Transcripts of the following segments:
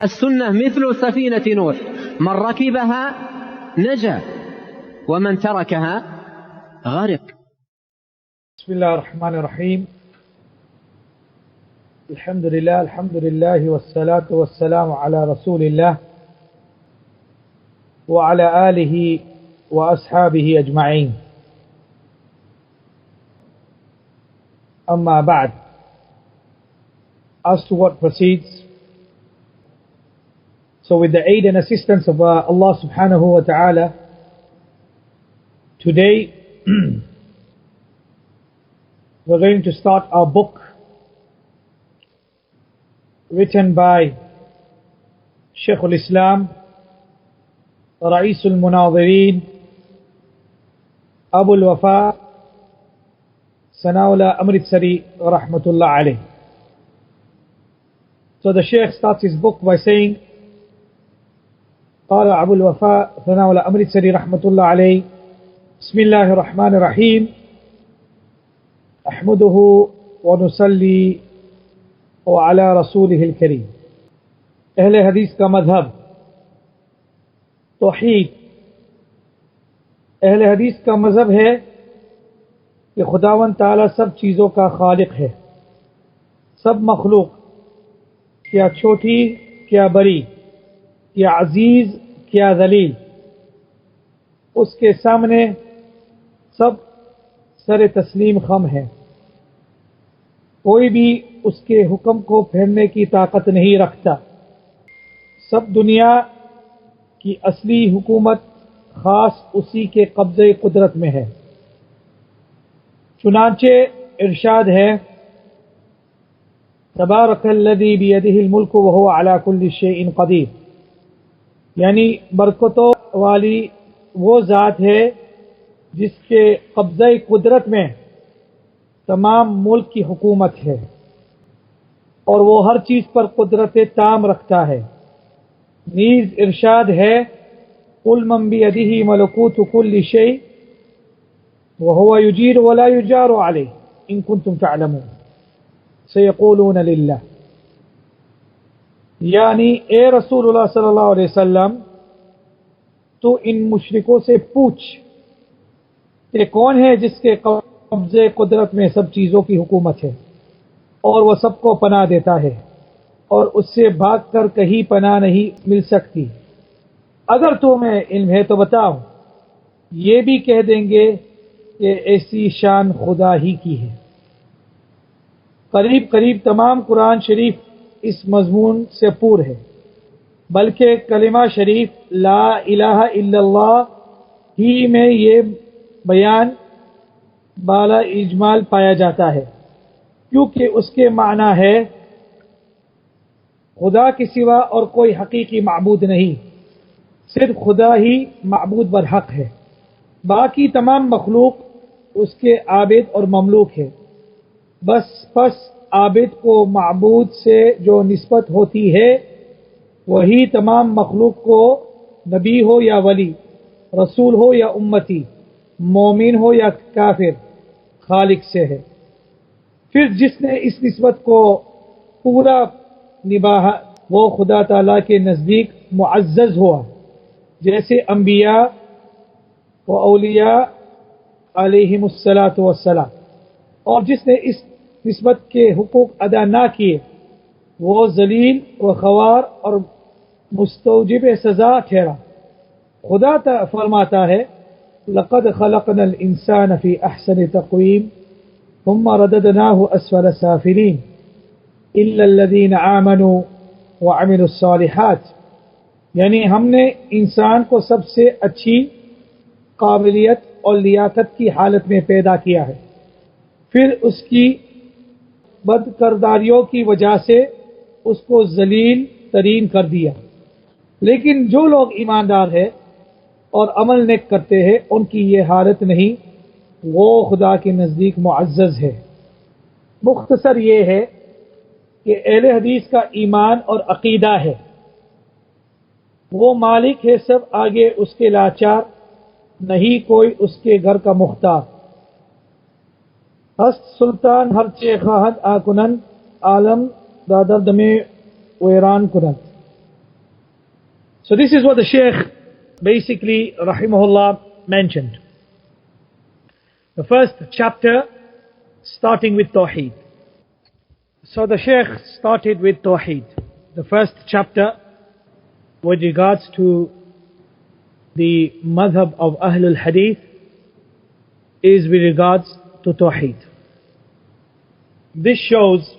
السنة مثل سفينة نوح، من ركبها نجا ومن تركها غرق. بسم الله الرحمن الرحيم. الحمد لله والصلاة والسلام على رسول الله وعلى آله وأصحابه أجمعين. أما بعد, as to what proceeds, so with the aid and assistance of Allah subhanahu wa ta'ala, today we're going to start our book written by Shaykh al-Islam, Ra'is al-Munadhirin, Abu al-Wafa, ThanāʻAllāh Amritsarī, rahmatullah alayh. So the Shaykh starts his book by saying, قال أبو الوفاء ثناء أمرتسري رحمة الله عليه بسم الله الرحمن الرحيم أحمده ونصلي وعلى رسوله الكريم. اہل حدیث کا مذہب توحید. اہل حدیث کا مذہب ہے کہ خداوند تعالی سب چیزوں کا خالق ہے. سب مخلوق, کیا چھوٹی کیا بڑی, کیا عزیز کیا ذلیل, اس کے سامنے سب سر تسلیم خم ہے. کوئی بھی اس کے حکم کو پھیرنے کی طاقت نہیں رکھتا. سب دنیا کی اصلی حکومت خاص اسی کے قبضے قدرت میں ہے. چنانچہ ارشاد ہے, تبارک الذی بیدہ الملک وہو علی کل شیء قدیر, یعنی برکتوں والی وہ ذات ہے جس کے قبضہ قدرت میں تمام ملک کی حکومت ہے اور وہ ہر چیز پر قدرت تام رکھتا ہے. نیز ارشاد ہے, قل من بیدہ ملکوت کل شیء وهو یجیر ولا یجار علیہ ان کنتم تعلمون سیقولون للہ. یعنی اے رسول اللہ صلی اللہ علیہ وسلم, تو ان مشرکوں سے پوچھ کہ کون ہے جس کے قبضے قدرت میں سب چیزوں کی حکومت ہے اور وہ سب کو پناہ دیتا ہے اور اس سے بھاگ کر کہیں پناہ نہیں مل سکتی. اگر تمہیں علم ہے تو بتاؤ. یہ بھی کہہ دیں گے کہ ایسی شان خدا ہی کی ہے. قریب قریب تمام قرآن شریف اس مضمون سے پور ہے, بلکہ کلمہ شریف لا الہ الا اللہ ہی میں یہ بیان بالا اجمال پایا جاتا ہے, کیونکہ اس کے معنی ہے خدا کے سوا اور کوئی حقیقی معبود نہیں, صرف خدا ہی معبود برحق ہے. باقی تمام مخلوق اس کے عابد اور مملوک ہے. پس عابد کو معبود سے جو نسبت ہوتی ہے وہی تمام مخلوق کو, نبی ہو یا ولی, رسول ہو یا امتی, مومن ہو یا کافر, خالق سے ہے. پھر جس نے اس نسبت کو پورا نبھایا وہ خدا تعالی کے نزدیک معزز ہوا, جیسے انبیاء و اولیاء علیہم الصلاۃ والسلام. اور جس نے اس نسبت کے حقوق ادا نہ کیے وہ ذلیل و خوار اور مستوجب سزا ٹھہرا. خدا فرماتا ہے, لقد خلقنا الانسان فی احسن تقویم ثم رددناه اسفل سافلین الا الذین آمنوا وعملوا الصالحات, یعنی ہم نے انسان کو سب سے اچھی قابلیت اور لیاقت کی حالت میں پیدا کیا ہے, پھر اس کی بد کرداریوں کی وجہ سے اس کو ذلیل ترین کر دیا. لیکن جو لوگ ایماندار ہیں اور عمل نیک کرتے ہیں ان کی یہ حالت نہیں, وہ خدا کے نزدیک معزز ہے. مختصر یہ ہے کہ اہل حدیث کا ایمان اور عقیدہ ہے وہ مالک ہے سب, آگے اس کے لاچار, نہیں کوئی اس کے گھر کا مختار. ہست سلطان ہر چے خواہد آکنن عالم دادرد میں ویران کنن. So this is what the Shaykh basically, rahimahullah, mentioned. The first chapter starting with Tawhid. So the Shaykh started with Tawhid. The first chapter with regards to the Madhhab of al-Hadith is with regards to Tawhid. This shows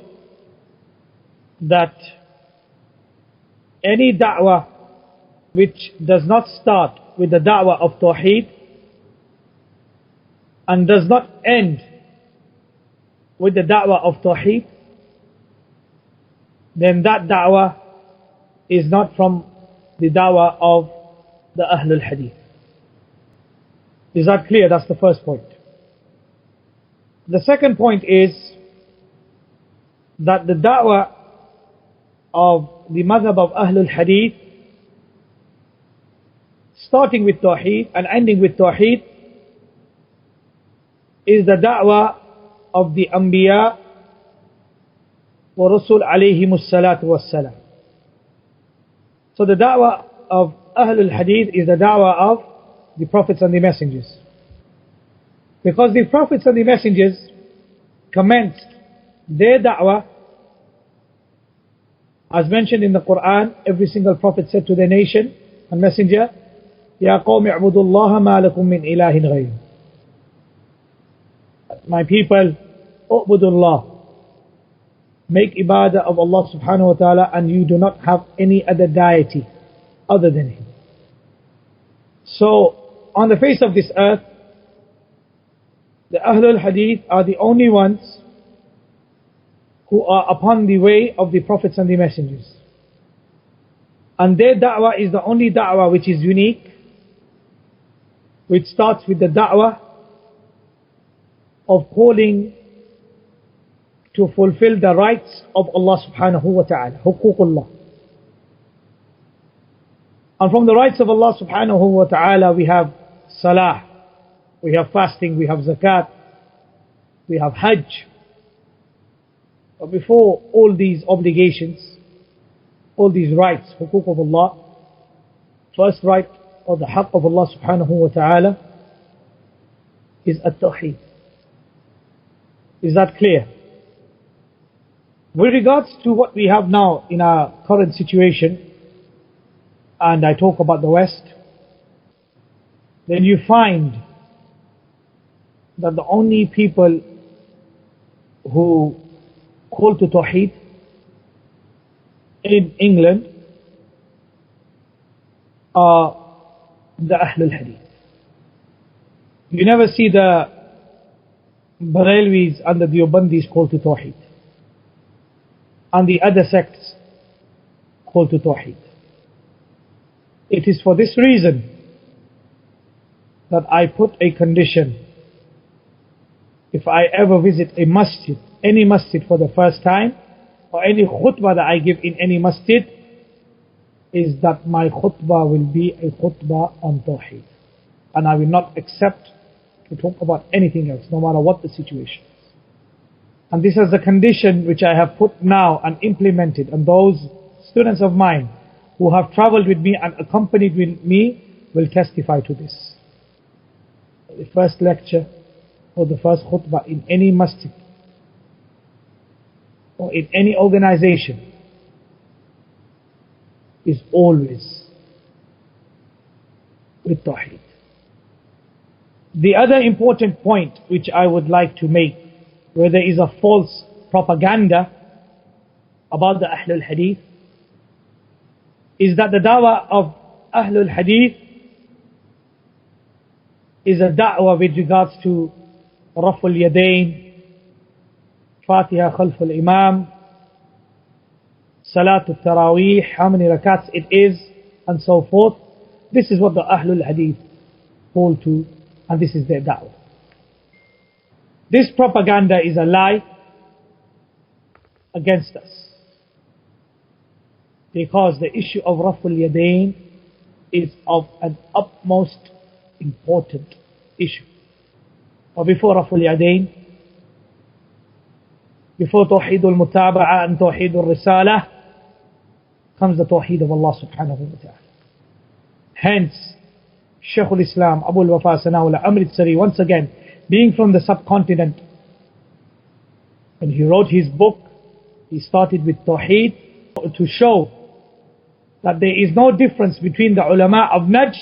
that any da'wah which does not start with the da'wah of Tawhid and does not end with the da'wah of Tawhid, then that da'wah is not from the da'wah of the Ahlul Hadith. Is that clear? That's the first point. The second point is that the da'wah of the madhab of Ahlul Hadith, starting with Tawheed and ending with Tawheed, is the da'wah of the Anbiya wa Rasul alayhimus salatu wassalam. So the da'wah of Ahlul Hadith is the da'wah of the Prophets and the Messengers. Because the Prophets and the Messengers commenced their da'wah, as mentioned in the Qur'an, every single Prophet said to their nation and Messenger, Ya qawmi a'budullaha ma lakum min ilahin ghayr. My people, u'budullah. Make ibadah of Allah subhanahu wa ta'ala, and you do not have any other deity other than Him. So, on the face of this earth, the Ahlul Hadith are the only ones who are upon the way of the Prophets and the Messengers. And their da'wah is the only da'wah which is unique, which starts with the da'wah of calling to fulfill the rights of Allah subhanahu wa ta'ala, huququllah. And from the rights of Allah subhanahu wa ta'ala we have salah, we have fasting, we have zakat, we have hajj. But before all these obligations, all these rights, huquq of Allah, first right or the haqq of Allah subhanahu wa ta'ala is at-Tawheed. Is that clear? With regards to what we have now in our current situation, and I talk about the West, then you find that the only people who call to Tawheed in England are the Ahlul Hadith. You never see the Barelwis and the Deobandis call to Tawheed, and the other sects call to Tawheed. It is for this reason that I put a condition. If I ever visit a masjid, any masjid for the first time, or any khutbah that I give in any masjid, is that my khutbah will be a khutbah on Tawheed. And I will not accept to talk about anything else, no matter what the situation is. And this is the condition which I have put now and implemented, and those students of mine who have traveled with me and accompanied with me will testify to this. The first lecture or the first khutbah in any masjid or in any organization is always with Tawheed. The other important point which I would like to make, where there is a false propaganda about the Ahlul Hadith, is that the da'wah of Ahlul Hadith is a da'wah with regards to Raful Yadayn, Fatiha Khalf al-Imam, Salatul Taraweeh, how many rakats it is, and so forth. This is what the Ahlul Hadith hold to, and this is their da'wah. This propaganda is a lie against us, because the issue of Raful Yadayn is of an utmost important issue. But before Raful Yadayn, before Tawheed al-Mutaba'a and Tawheed al-Risalah, comes the Tawheed of Allah subhanahu wa ta'ala. Hence, Shaykh al-Islam Abul Wafa ThanāʻAllāh Amritsarī, once again, being from the subcontinent, when he wrote his book, he started with Tawhid to show that there is no difference between the ulama of Najd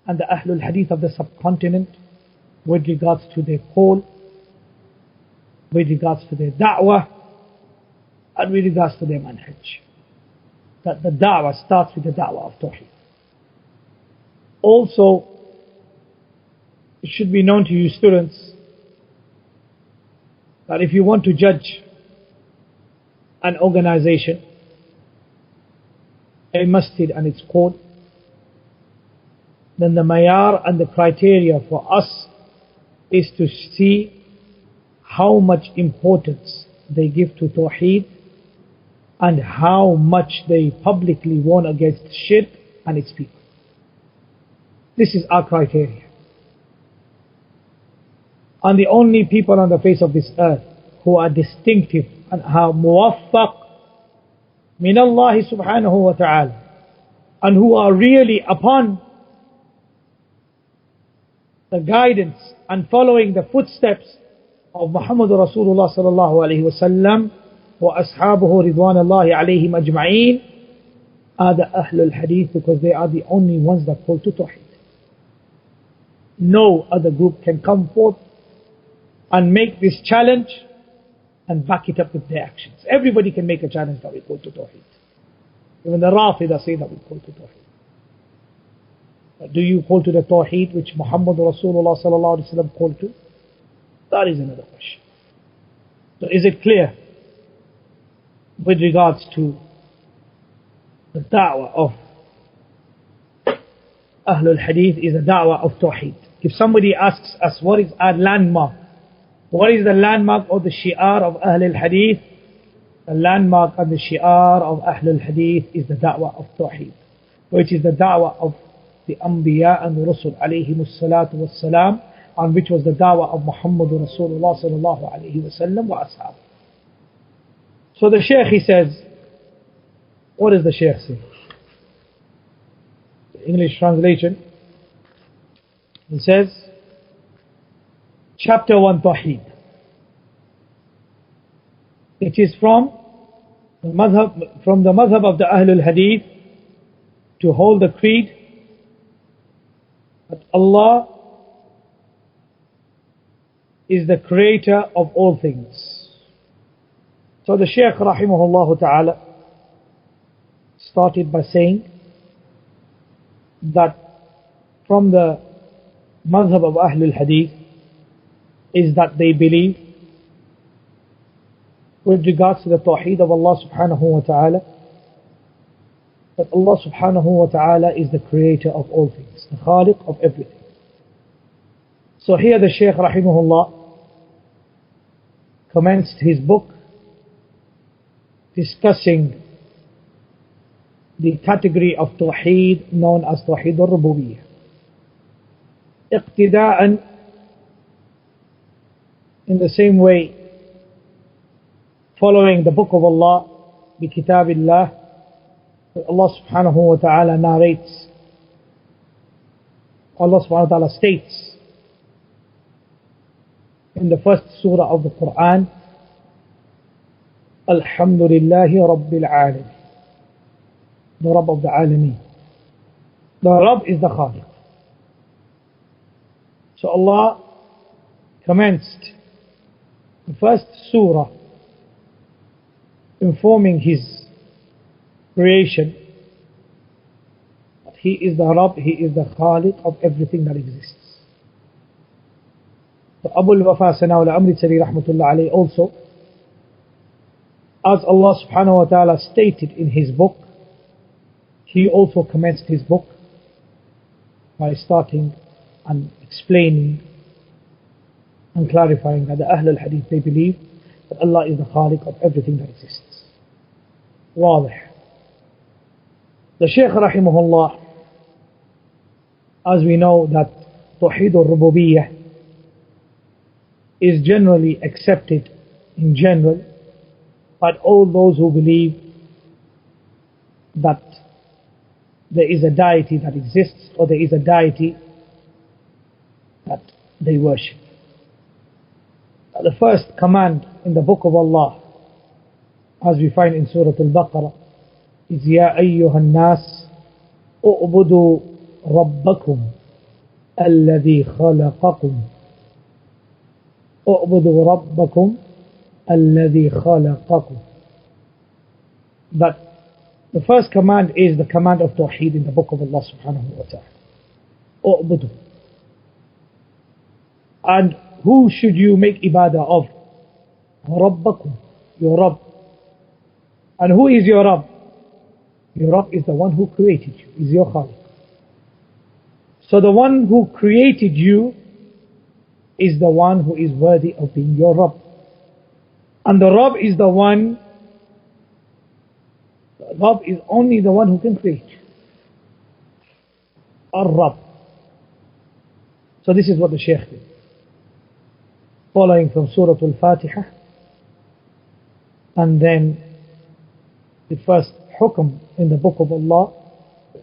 and the Ahlul Hadith of the subcontinent with regards to their call, with regards to their da'wah, and with regards to their manhaj. That the da'wah starts with the da'wah of Tawhid. Also, it should be known to you students that if you want to judge an organization, a masjid and its code, then the mayar and the criteria for us is to see how much importance they give to Tawheed and how much they publicly warn against shirk and its people. This is our criteria. And the only people on the face of this earth who are distinctive and are muwaffaq min Allah subhanahu wa ta'ala, and who are really upon the guidance and following the footsteps of Muhammad Rasulullah sallallahu alayhi wa sallam wa ashabuhu ridwanallahi alayhim ajma'een, are the Ahlul Hadith, because they are the only ones that call to Tawheed. No other group can come forth and make this challenge and back it up with their actions. Everybody can make a challenge that we call to Tawheed. Even the Rafidah say that we call to Tawheed. But do you call to the Tawheed which Muhammad Rasulullah sallallahu alaihi wasallam called to? That is another question. So is it clear with regards to the da'wah of Ahlul Hadith is a da'wah of Tawheed? If somebody asks us what is our landmark, what is the landmark or the shi'ar of Ahlul Hadith? The landmark and the shi'ar of Ahlul Hadith is the da'wah of Tawheed, which is the da'wah of the Anbiya and the Rusul alayhimus salatu was salam, and which was the da'wah of Muhammad Rasulullah sallallahu alayhi wa sallam wa ashab. So the Shaykh, he says, what does the Shaykh say? The English translation, he says, Chapter 1, Tawheed. It is from the madhhab of the Ahlul Hadith to hold the creed that Allah is the creator of all things. So the Shaykh rahimahullah ta'ala started by saying that from the madhhab of Ahlul Hadith is that they believe with regards to the Tawheed of Allah subhanahu wa ta'ala, that Allah subhanahu wa ta'ala is the creator of all things, the khaliq of everything. So here the Shaykh rahimahullah commenced his book discussing the category of Tawheed known as Tawheed al-Rububiyyah. Iqtida'an, in the same way, following the book of Allah, bi kitabillah, Allah subhanahu wa ta'ala narrates, Allah subhanahu wa ta'ala states in the first surah of the Qur'an, Alhamdulillahi Rabbil Alameen, the Rabb of the Alameen. The Rabb is the Khaliq. So Allah commenced the first surah informing His creation that He is the Rabb, He is the Khaliq of everything that exists. So Abu al-Wafa ThanāʻAllāh Amritsarī rahmatullah alayhi also, as Allah subhanahu wa ta'ala stated in his book, he also commenced his book by starting and explaining and clarifying that the Ahlul Hadith, they believe that Allah is the Khaliq of everything that exists. واضح. The Shaykh rahimahullah, as we know that Tawheed al-Rububiyyah is generally accepted in general by all those who believe that there is a deity that exists, or there is a deity that they worship. The first command in the book of Allah, as we find in Surah Al-Baqarah, is Ya ayyuhan nas u'budu rabbakum alladhi khalaqakum. U'budu rabbakum alladhi khalaqakum. But the first command is the command of Tawhid in the book of Allah subhanahu wa ta'ala. U'budu. And who should you make ibadah of? Rabbakum, your Rabb. And who is your Rabb? Your Rabb is the one who created you, is your Khaliq. So the one who created you is the one who is worthy of being your Rabb. And the Rabb is the one, the Rabb is only the one who can create. Ar-Rabb. So this is what the Shaykh did. Following from Surah Al-Fatiha, and then the first hukm in the book of Allah,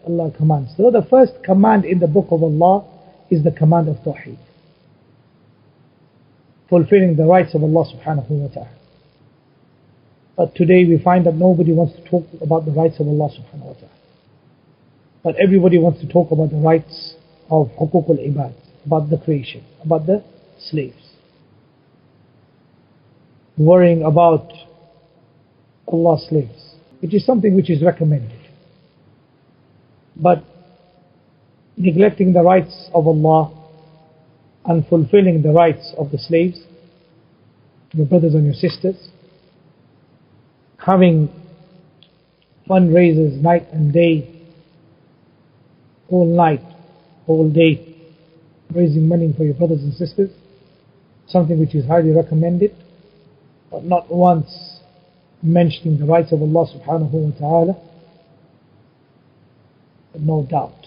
Allah commands. So the first command in the book of Allah is the command of Tawhid, fulfilling the rights of Allah subhanahu wa ta'ala. But today we find that nobody wants to talk about the rights of Allah subhanahu wa ta'ala. But everybody wants to talk about the rights of Huquq al-Ibad, about the creation, about the slaves. Worrying about Allah's slaves, which is something which is recommended. But neglecting the rights of Allah and fulfilling the rights of the slaves, your brothers and your sisters, having fundraisers night and day, whole night, whole day, raising money for your brothers and sisters, something which is highly recommended, but not once mentioning the rights of Allah subhanahu wa ta'ala. But no doubt,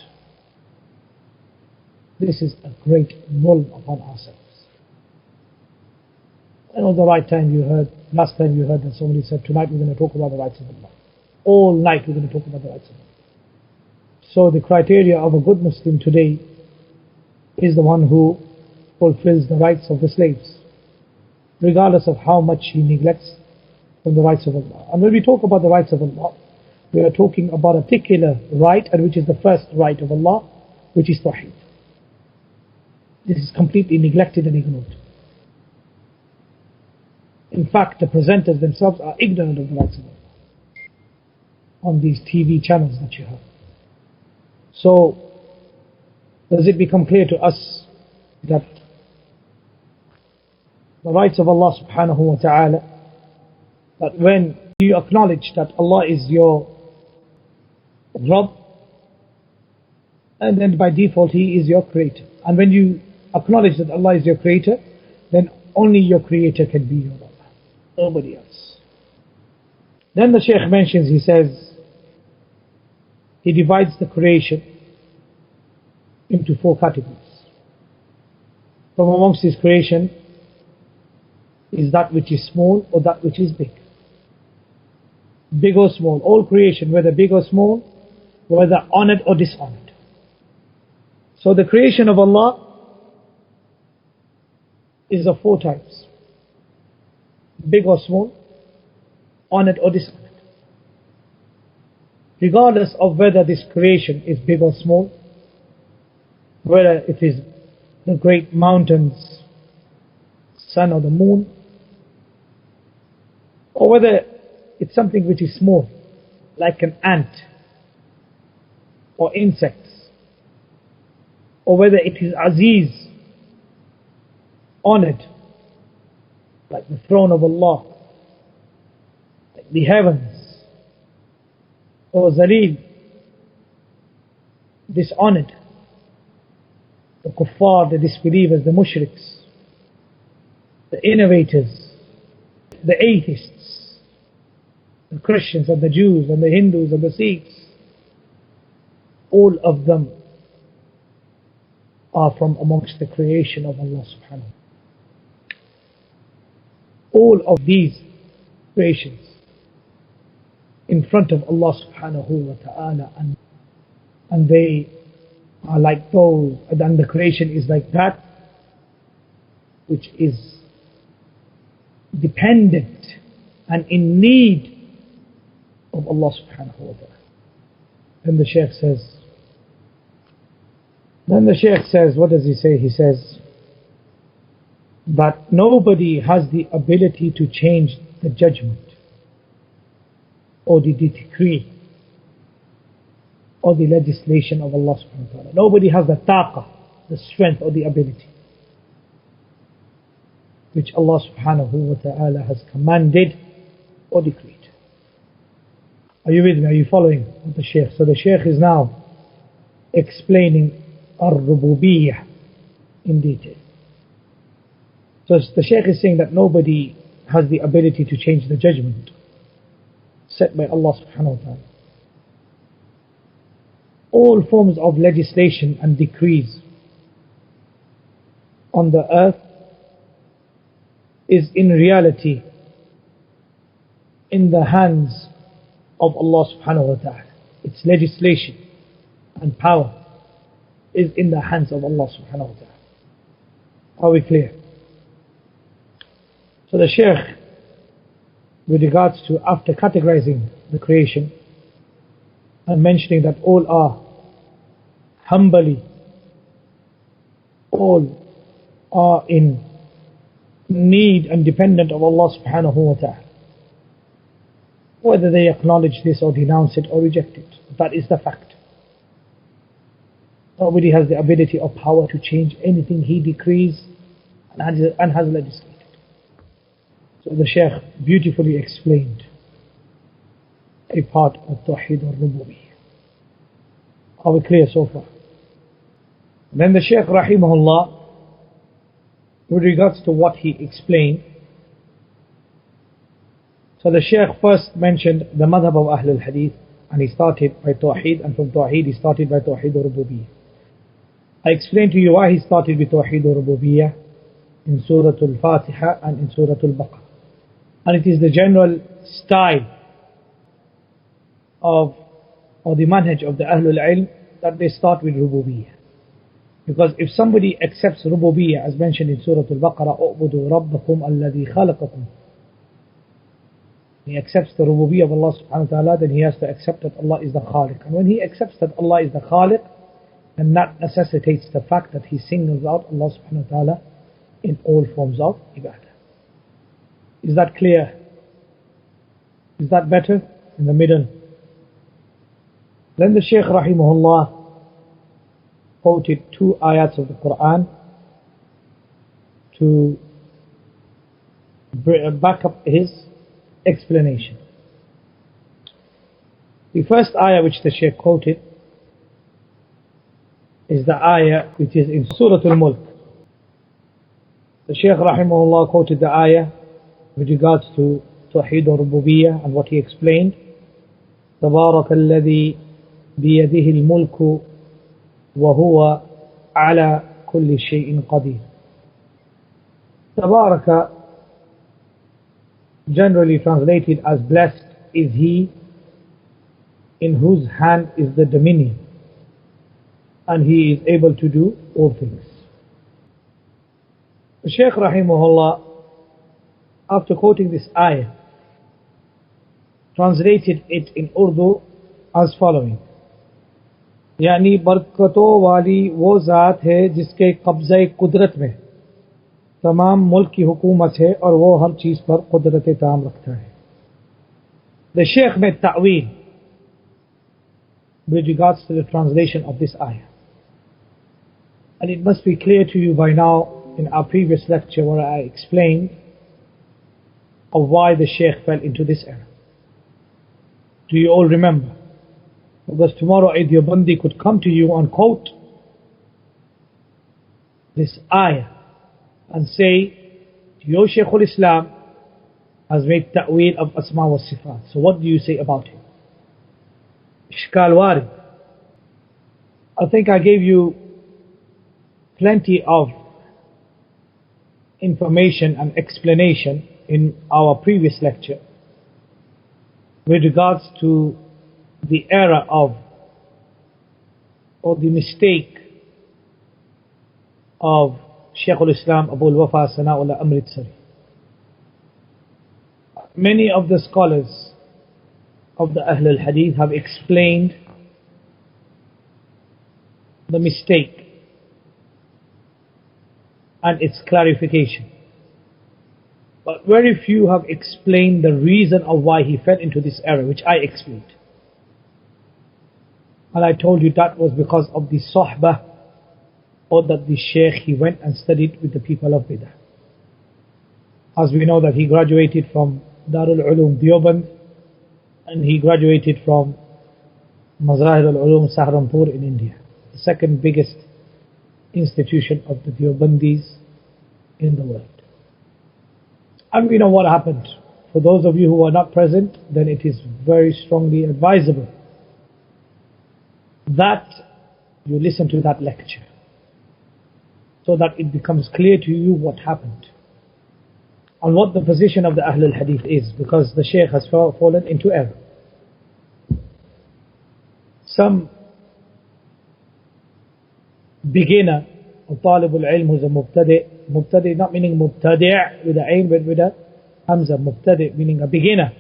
this is a great mulm upon ourselves. I know the right time you heard, last time you heard that somebody said, tonight we're going to talk about the rights of Allah. All night we're going to talk about the rights of Allah. So the criteria of a good Muslim today is the one who fulfills the rights of the slaves, regardless of how much he neglects from the rights of Allah. And when we talk about the rights of Allah, we are talking about a particular right, and which is the first right of Allah, which is Tawhid. This is completely neglected and ignored. In fact, the presenters themselves are ignorant of the rights of Allah on these TV channels that you have. So, does it become clear to us that the rights of Allah subhanahu wa ta'ala, that when you acknowledge that Allah is your Rabb, and then by default He is your creator, and when you acknowledge that Allah is your creator, then only your creator can be your Rabb, nobody else. Then the Shaykh mentions, he says, he divides the creation into 4 categories. From amongst His creation is that which is small or that which is big. Big or small, all creation, whether big or small, whether honored or dishonored. So the creation of Allah is of 4 types: big or small, honored or dishonored. Regardless of whether this creation is big or small, whether it is the great mountains, sun or the moon, or whether it's something which is small, like an ant or insects, or whether it is aziz, honored, like the throne of Allah, like the heavens, or zalil, dishonored, the kuffar, the disbelievers, the mushriks, the innovators, the atheists, the Christians and the Jews and the Hindus and the Sikhs, all of them are from amongst the creation of Allah subhanahu wa ta'ala. All of these creations in front of Allah subhanahu wa ta'ala, and and they are like those, and the creation is like that which is dependent and in need of Allah subhanahu wa ta'ala. Then the Shaykh says, what does he say? He says that nobody has the ability to change the judgment or the decree or the legislation of Allah subhanahu wa ta'ala. Nobody has the taqah, the strength or the ability which Allah subhanahu wa ta'ala has commanded or decreed. Are you with me? Are you following with the Shaykh? So the Shaykh is now explaining al-Rububiyyah in detail. So the Shaykh is saying that nobody has the ability to change the judgment set by Allah subhanahu wa ta'ala. All forms of legislation and decrees on the earth is in reality in the hands of Allah subhanahu wa ta'ala. Its legislation and power is in the hands of Allah subhanahu wa ta'ala. Are we clear? So the Shaykh, with regards to, after categorizing the creation and mentioning that all are humbly, all are in need and dependent of Allah subhanahu wa ta'ala, whether they acknowledge this or denounce it or reject it. That is the fact. Nobody has the ability or power to change anything he decrees and has legislated. So the Shaykh beautifully explained a part of Tawhid al-Rububiyyah. Are we clear so far? Then the Shaykh Rahimahullah, with regards to what he explained, so the Shaykh first mentioned the Madhhab of al-Hadith, and he started by Tawhid, and from Tawhid he started by Tawhid al-Rububiyyah. I explained to you why he started with Tawhid al-Rububiyyah in Surah al-Fatiha and in Surah al-Baqarah. And it is the general style of, or the manhaj of the Ahlul Ilm, that they start with Rububiyyah. Because if somebody accepts Rububiyyah, as mentioned in Surah al-Baqarah, اُعْبُدُوا رَبَّكُمْ الَّذِي خَلَقَكُمْ, he accepts the Rububiyyah of Allah subhanahu wa ta'ala, then he has to accept that Allah is the Khaliq. And when he accepts that Allah is the Khaliq, then that necessitates the fact that he singles out Allah subhanahu wa ta'ala in all forms of ibadah. Is that clear? Is that better? In the middle. Then the Shaykh Rahimahullah quoted 2 ayats of the Qur'an to back up his explanation. The first ayah which the Shaykh quoted is the ayah which is in Surah Al-Mulk. The Shaykh Rahimahullah quoted the ayah with regards to Tawhid al-Rububiyyah and what he explained. تبارك الذي بيده الملك وهو على كل شيء قدير. Tabaraka, generally translated as blessed is he in whose hand is the dominion, and he is able to do all things. The Shaykh Rahimahullah, after quoting this ayah, translated it in Urdu as following: यानी बरकतों वाली वो ज़ात है जिसके कब्ज़े कुदरत में तमाम मुल्क की हुकूमत है और वो हर चीज़ पर कुदरत ताम रखता है. The Shaykh made ta'weel with regards to the translation of this ayah. And it must be clear to you by now, in our previous lecture where I explained of why the Shaykh fell into this error. Do you all remember? Because tomorrow a Deobandi could come to you and quote this ayah and say, your Shaykh al-Islam has made ta'weel of Asma wa Sifat. So what do you say about him? Ishkal warid. I think I gave you plenty of information and explanation in our previous lecture with regards to the error of or the mistake of Shaykh al-Islam al-Wafa Thanāʻَallāh Amritsarī. Many of the scholars of the al-Hadith have explained the mistake and its clarification, but very few have explained the reason of why he fell into this error, which I explained. And I told you that was because of the sohbah, or that the Shaykh, he went and studied with the people of Bidah. As we know that he graduated from Darul Ulum Deoband, and he graduated from Mazahir al-Ulum Saharanpur in India, the second biggest institution of the Deobandis in the world. And we know what happened. For those of you who are not present, then it is very strongly advisable that you listen to that lecture, so that it becomes clear to you what happened and what the position of the al-Hadith is, because the Shaykh has fallen into error. Some beginner or talibul ilm who's a mubtadi, not meaning mubtadi' with a ain but with a hamza, mubtadi' meaning a beginner.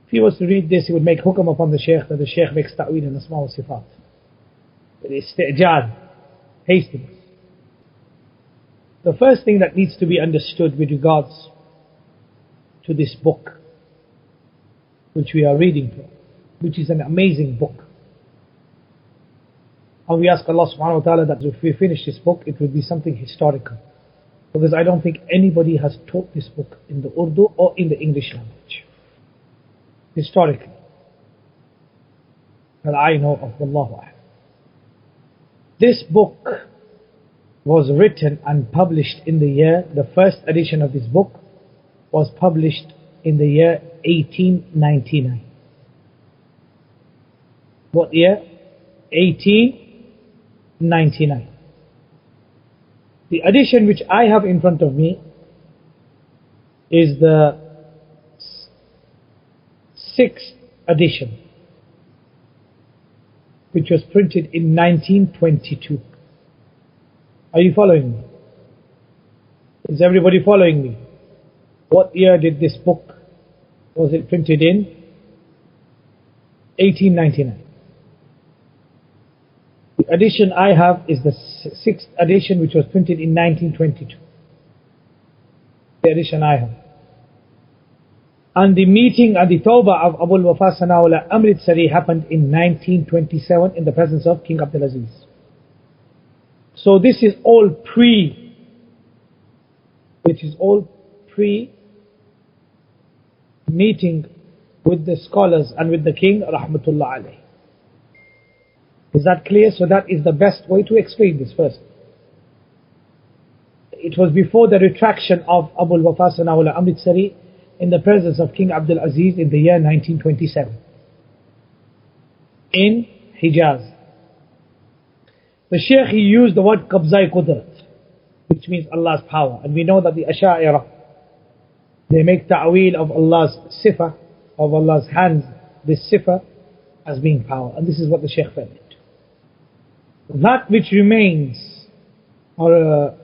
If he was to read this, he would make hukam upon the Shaykh that the Shaykh makes ta'weel in asma wa sifat. Istijad, hastiness. The first thing that needs to be understood with regards to this book, which we are reading from, which is an amazing book. And we ask Allah subhanahu wa ta'ala that if we finish this book, it will be something historical. Because I don't think anybody has taught this book in the Urdu or in the English language, historically, that I know of. Wallahu a'lam. This book was written and published in the year, the first edition of this book was published in the year 1899. What year? 1899. The edition which I have in front of me is the 6th edition, which was printed in 1922. Are you following me? Is everybody following me? What year did this book, was it printed in? 1899. The edition I have is the 6th edition, which was printed in 1922. The edition I have. And the meeting and the tawbah of Abul Wafa Thanāʻَallāh Amritsarī happened in 1927 in the presence of King Abdul Aziz. So this is all pre-meeting with the scholars and with the king, rahmatullah alayh. Is that clear? So that is the best way to explain this first. It was before the retraction of Abul Wafa Thanāʻَallāh Amritsarī in the presence of King Abdul Aziz in the year 1927 in Hijaz. The Shaykh, he used the word qabzai qudrat, which means Allah's power. And we know that the Asha'ira, they make ta'weel of Allah's sifa, of Allah's hands, this sifa, as being power. And this is what the Shaykh felt. That which remains, or a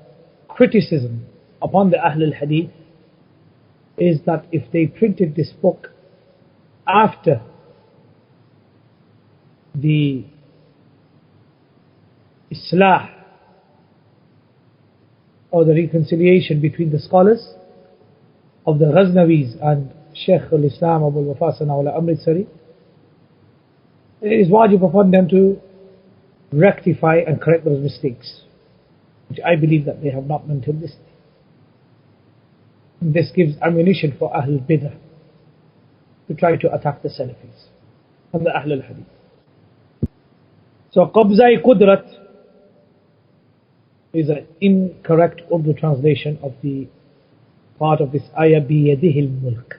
criticism upon the Ahlul Hadith, is that if they printed this book after the Islah, or the reconciliation between the scholars of the Ghaznawis and Shaykh al-Islam Abul Wafa Thanāʻَallāh Amritsarī, it is wajib upon them to rectify and correct those mistakes, which I believe that they have not done till this day. And this gives ammunition for Ahlul Bidah to try to attack the Salafis and the Ahlul Hadith. So qabzai qudrat is an incorrect Urdu translation of the part of this ayah, biyadihi al-mulk,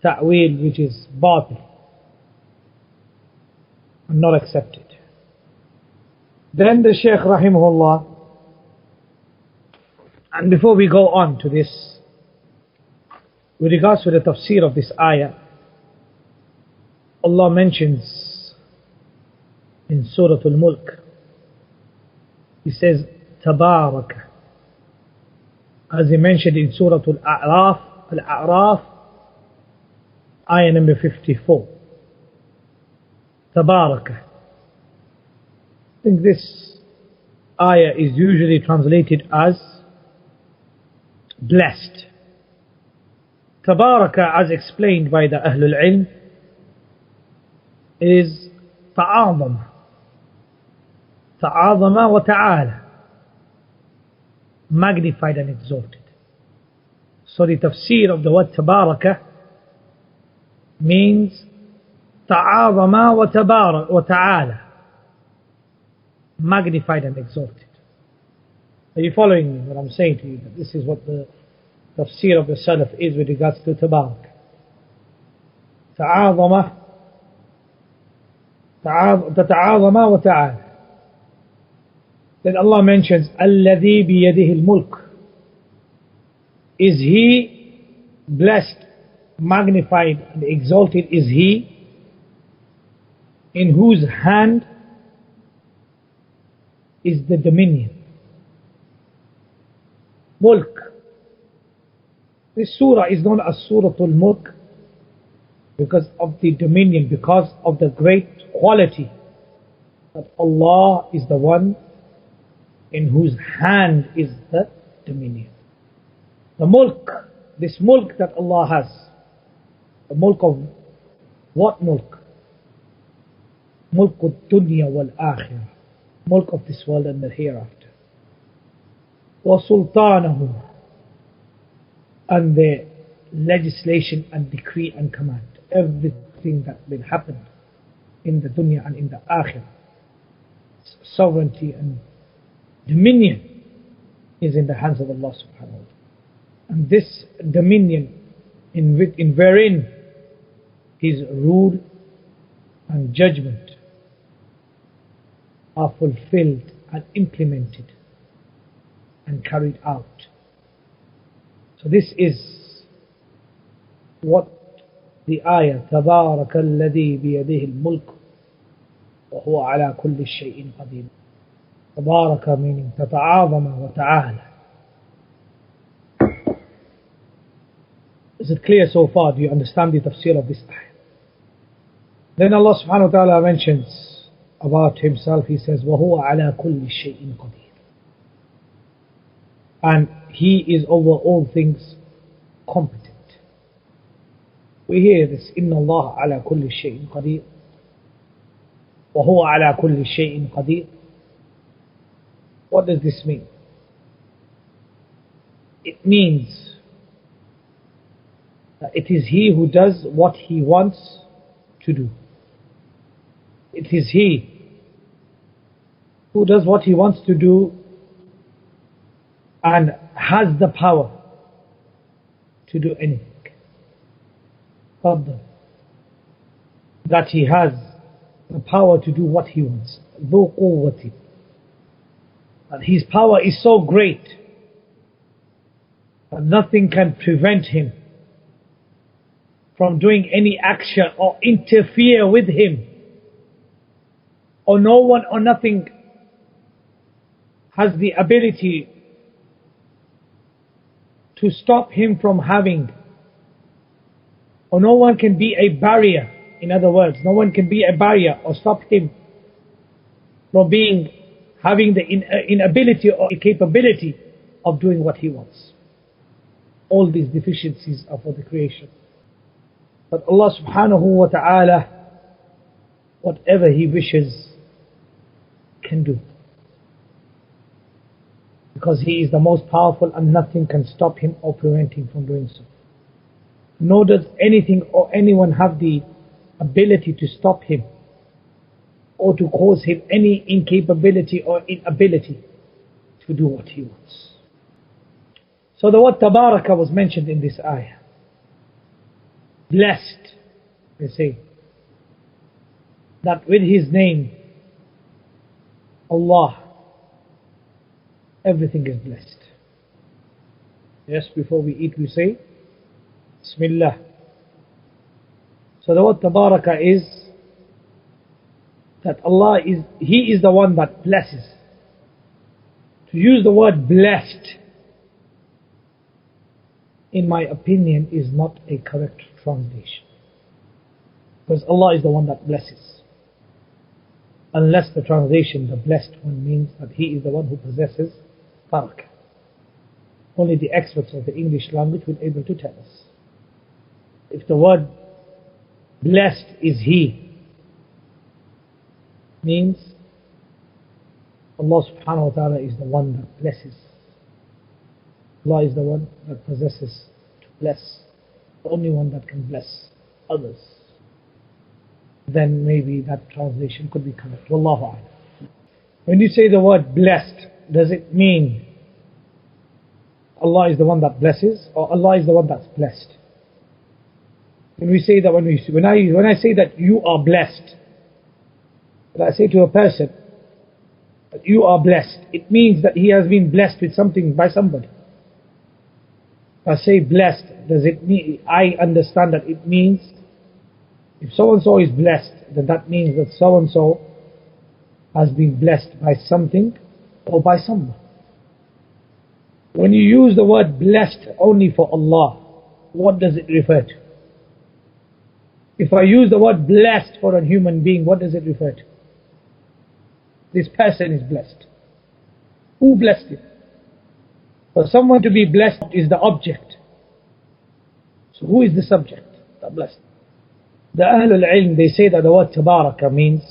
ta'weel which is batil and not accepted. Then the Shaykh rahimahullah, and before we go on to this, with regards to the tafsir of this ayah, Allah mentions in Surah Al-Mulk. He says, Tabaraka. As he mentioned in Surah Al-A'raf, ayah number 54. Tabaraka. I think this ayah is usually translated as blessed. Tabaraka, as explained by the Ahlul Ilm, is ta'āẓama. Ta'āẓama wa ta'ala. Magnified and exalted. So the tafsir of the word Tabaraka means ta'āẓama wa ta'ala. Magnified and exalted. Are you following me what I'm saying to you? That this is what the tafsir of the Salaf is with regards to Tabarak. Ta'āẓama wa ta'ala. Then Allah mentions الَّذِي بِيَدِهِ الْمُلْكِ. Is He blessed, magnified and exalted? Is He in whose hand is the dominion? Mulk. This surah is known as Surah Al-Mulk because of the dominion, because of the great quality that Allah is the one in whose hand is the dominion. The mulk, this mulk that Allah has, the mulk of what mulk? Mulk al-dunya wal-akhirah, mulk of this world and the hereafter. وَسُلْطَانَهُ, and the legislation and decree and command. Everything that will happen in the dunya and in the akhirah, sovereignty and dominion is in the hands of Allah subhanahu wa ta'ala. And this dominion in wherein His rule and judgment are fulfilled and implemented and carried out. So this is what the ayah تبارك الذي بيده الملك وهو على كل شيء قدير. Tabaraka meaning tata'āẓama wa ta'ala. Is it clear so far? Do you understand the tafsir of this ayah? Then Allah subhanahu wa ta'ala mentions about Himself. He says, وَهُوَ عَلَى كُلِّ شَيْءٍ قَدِيرٌ. And He is over all things competent. We hear this, إِنَّ اللَّهَ عَلَى كُلِّ شَيْءٍ قَدِيرٌ وَهُوَ عَلَى كُلِّ شَيْءٍ قَدِيرٌ. What does this mean? It means that it is He who does what He wants to do. It is He who does what He wants to do and has the power to do anything. That He has the power to do what He wants. ذو قوة. That His power is so great that nothing can prevent Him from doing any action or interfere with Him, or no one or nothing has the ability to stop Him from having, or no one can be a barrier. In other words, no one can be a barrier or stop Him from having the inability or capability of doing what He wants. All these deficiencies are for the creation. But Allah subhanahu wa ta'ala, whatever He wishes, can do. Because He is the most powerful and nothing can stop Him or prevent Him from doing so. Nor does anything or anyone have the ability to stop Him or to cause Him any incapability or inability to do what He wants. So the word Tabaraka was mentioned in this ayah. Blessed, they say. That with His name, Allah, everything is blessed. Yes, before we eat we say, Bismillah. So the word Tabaraka is that Allah is, He is the one that blesses. To use the word blessed, in my opinion, is not a correct translation. Because Allah is the one that blesses. Unless the translation, the blessed one, means that He is the one who possesses barakah. Only the experts of the English language will be able to tell us. If the word blessed is He, means Allah subhanahu wa ta'ala is the one that blesses. Allah is the one that possesses to bless, the only one that can bless others. Then maybe that translation could be correct. Wallahu a'lam. When you say the word blessed, does it mean Allah is the one that blesses, or Allah is the one that's blessed? When we say that, when I say that you are blessed, when I say to a person that you are blessed, it means that he has been blessed with something by somebody. If I say blessed, does it mean, I understand that it means if so-and-so is blessed, then that means that so-and-so has been blessed by something or by someone. When you use the word blessed only for Allah, what does it refer to? If I use the word blessed for a human being, what does it refer to? This person is blessed. Who blessed him? For someone to be blessed is the object. So who is the subject that blessed? The Ahlul Ilm, they say that the word Tabaraka means,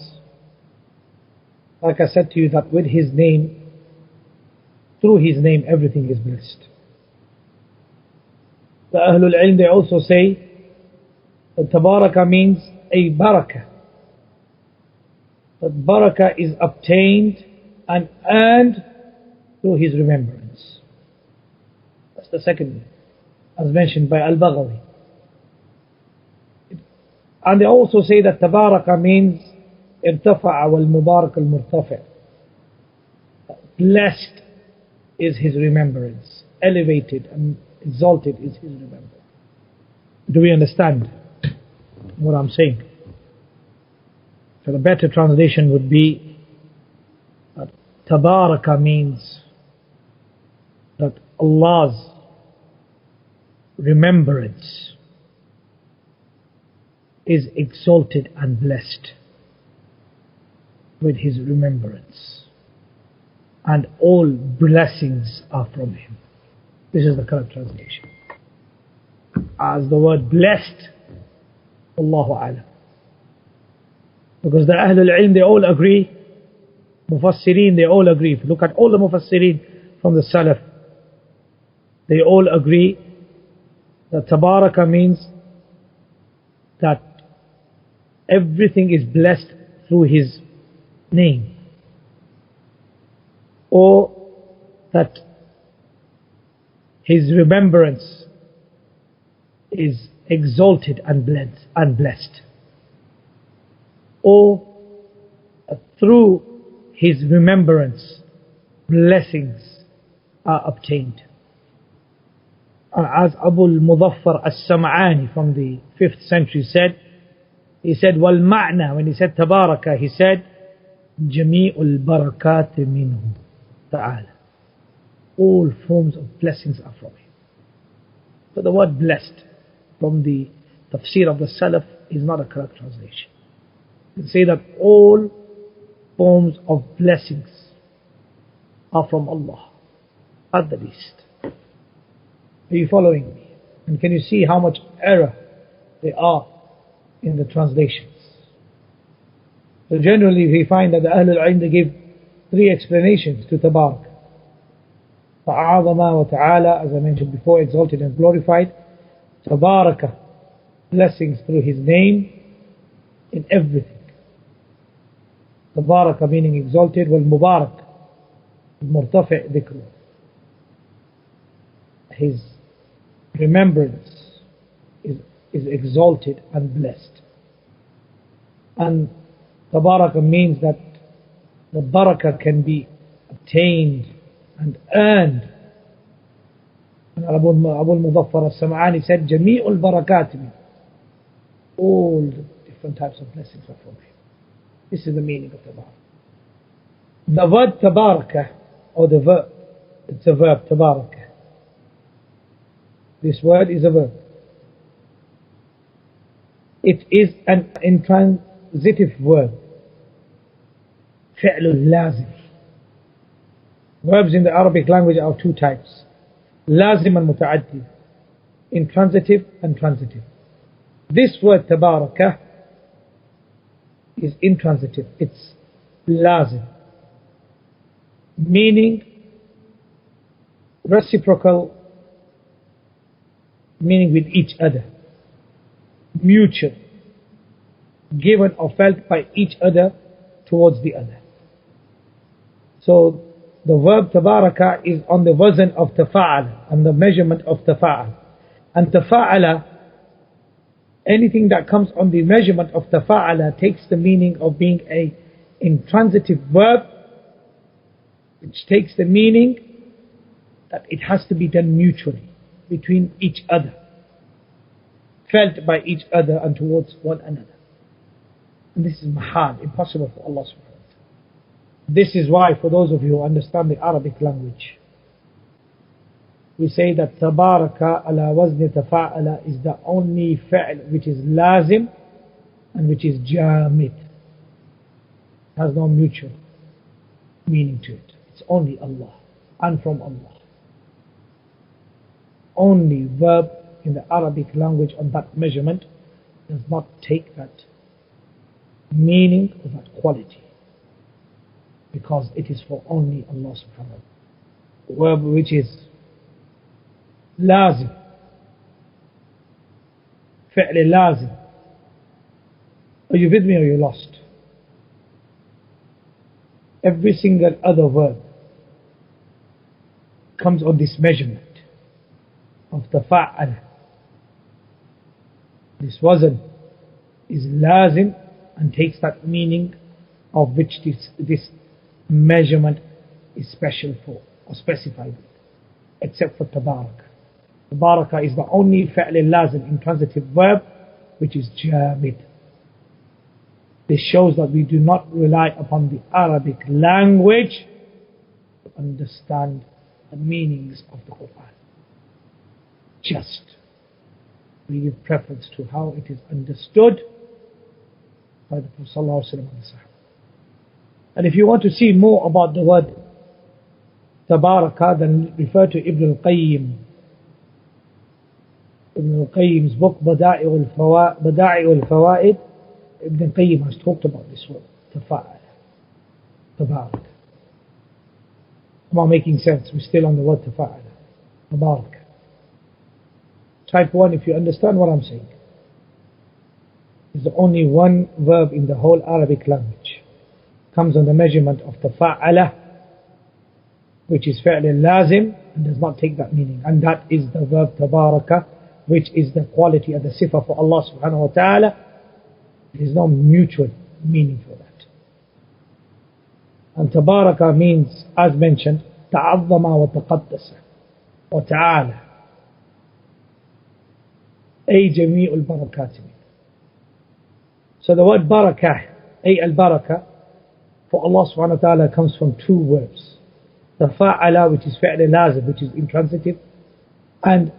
like I said to you, that with His name, through His name, everything is blessed. The Ahlul Ilm, they also say that Tabaraka means a barakah. That barakah is obtained and earned through His remembrance. That's the second meaning, as mentioned by Al-Baghawi. And they also say that Tabaraka means irtafa'a wal mubarak al murtafi'. Blessed is His remembrance. Elevated and exalted is His remembrance. Do we understand what I'm saying? So the better translation would be that Tabaraka means that Allah's remembrance is exalted and blessed with His remembrance, and all blessings are from Him. This is the correct translation. As the word blessed, Allahu A'lam. Because the Ahlul Ilm, they all agree, Mufassirin, they all agree. If you look at all the Mufassirin from the Salaf, they all agree that Tabaraka means that everything is blessed through His name, or that His remembrance is exalted and blessed, or through His remembrance blessings are obtained. As Abu al-Muzaffar as-Sam'ani from the 5th century said, he said, وَالْمَعْنَى, when he said Tabaraka, he said, جَمِيعُ الْبَرَكَاتِ مِنْهُ تَعَالَى. All forms of blessings are from Him. So the word blessed from the tafsir of the Salaf is not a correct translation. You can say that all forms of blessings are from Allah, at the least. Are you following me? And can you see how much error there are in the translations? So generally we find that the Ahlul Ilm, they give 3 explanations to Tabarak. ዐَllāmah wa ta'ala, as I mentioned before, exalted and glorified. Tabaraka, blessings through His name in everything. Tabaraka meaning exalted, wal mubarak, murtafi' dhikru. His remembrance is exalted and blessed. And Tabaraka means that the barakah can be obtained and earned. And Abu al-Muzaffar as-Sam'ani said, جَمِيعُ الْبَرَكَاتِ, all the different types of blessings are from Him. This is the meaning of tabarak. The word tabaraka, or the verb, it's a verb, tabaraka. This word is a verb. It is an intransitive verb. فعل لازم. Verbs in the Arabic language are two types. لازم and متعدي. Intransitive and transitive. This word tabaraka is intransitive. It's lazim. Meaning reciprocal, meaning with each other. Mutual. Given or felt by each other towards the other. So the verb tabaraka is on the wazn of tafa'ala, and the measurement of tafa'al. And tafa'ala, anything that comes on the measurement of tafa'ala takes the meaning of being a intransitive verb, which takes the meaning that it has to be done mutually, between each other, felt by each other and towards one another. And this is mahal, impossible for Allah subhanahu wa ta'ala. This is why, for those of you who understand the Arabic language, we say that tabaraka ala wazni tafa'ala is the only fi'l which is lazim and which is jamid. It has no mutual meaning to it. It's only Allah and from Allah. Only verb in the Arabic language on that measurement does not take that meaning or that quality, because it is for only Allah subhanahu wa ta'ala. The verb which is lazim, fi'l lazim. Are you with me or you lost? Every single other verb comes on this measurement of tafa'al. This wazn is lazim and takes that meaning of which this measurement is special for or specified with, except for tabaraka. Tabaraka is the only fi'l lazim, intransitive verb, which is jamid. This shows that we do not rely upon the Arabic language to understand the meanings of the Qur'an. Just we give preference to how it is understood by the Prophet ﷺ and the Sahaba. And if you want to see more about the word tabaraka, then refer to Ibn Qayyim. Ibn Qayyim's book Bada'i al-Fawaid. Ibn Qayyim has talked about this word, tafa'ala, tabarak. Am I making sense? We're still on the word tafa'ala, tabarak. Type 1 if you understand what I'm saying. There's only one verb in the whole Arabic language. Comes on the measurement of tafa'ala, which is fi'l lazim, and does not take that meaning. And that is the verb tabaraka, which is the quality and the sifa for Allah subhanahu wa ta'ala. There is no mutual meaning for that. And tabaraka means, as mentioned, ta'azzama wa taqaddasa wa ta'ala. Ay jami'ul barakati. So the word barakah, ay al-barakah, for Allah subhanahu wa ta'ala comes from two verbs. Tafa'ala, which is fi'l lazim, which is intransitive, and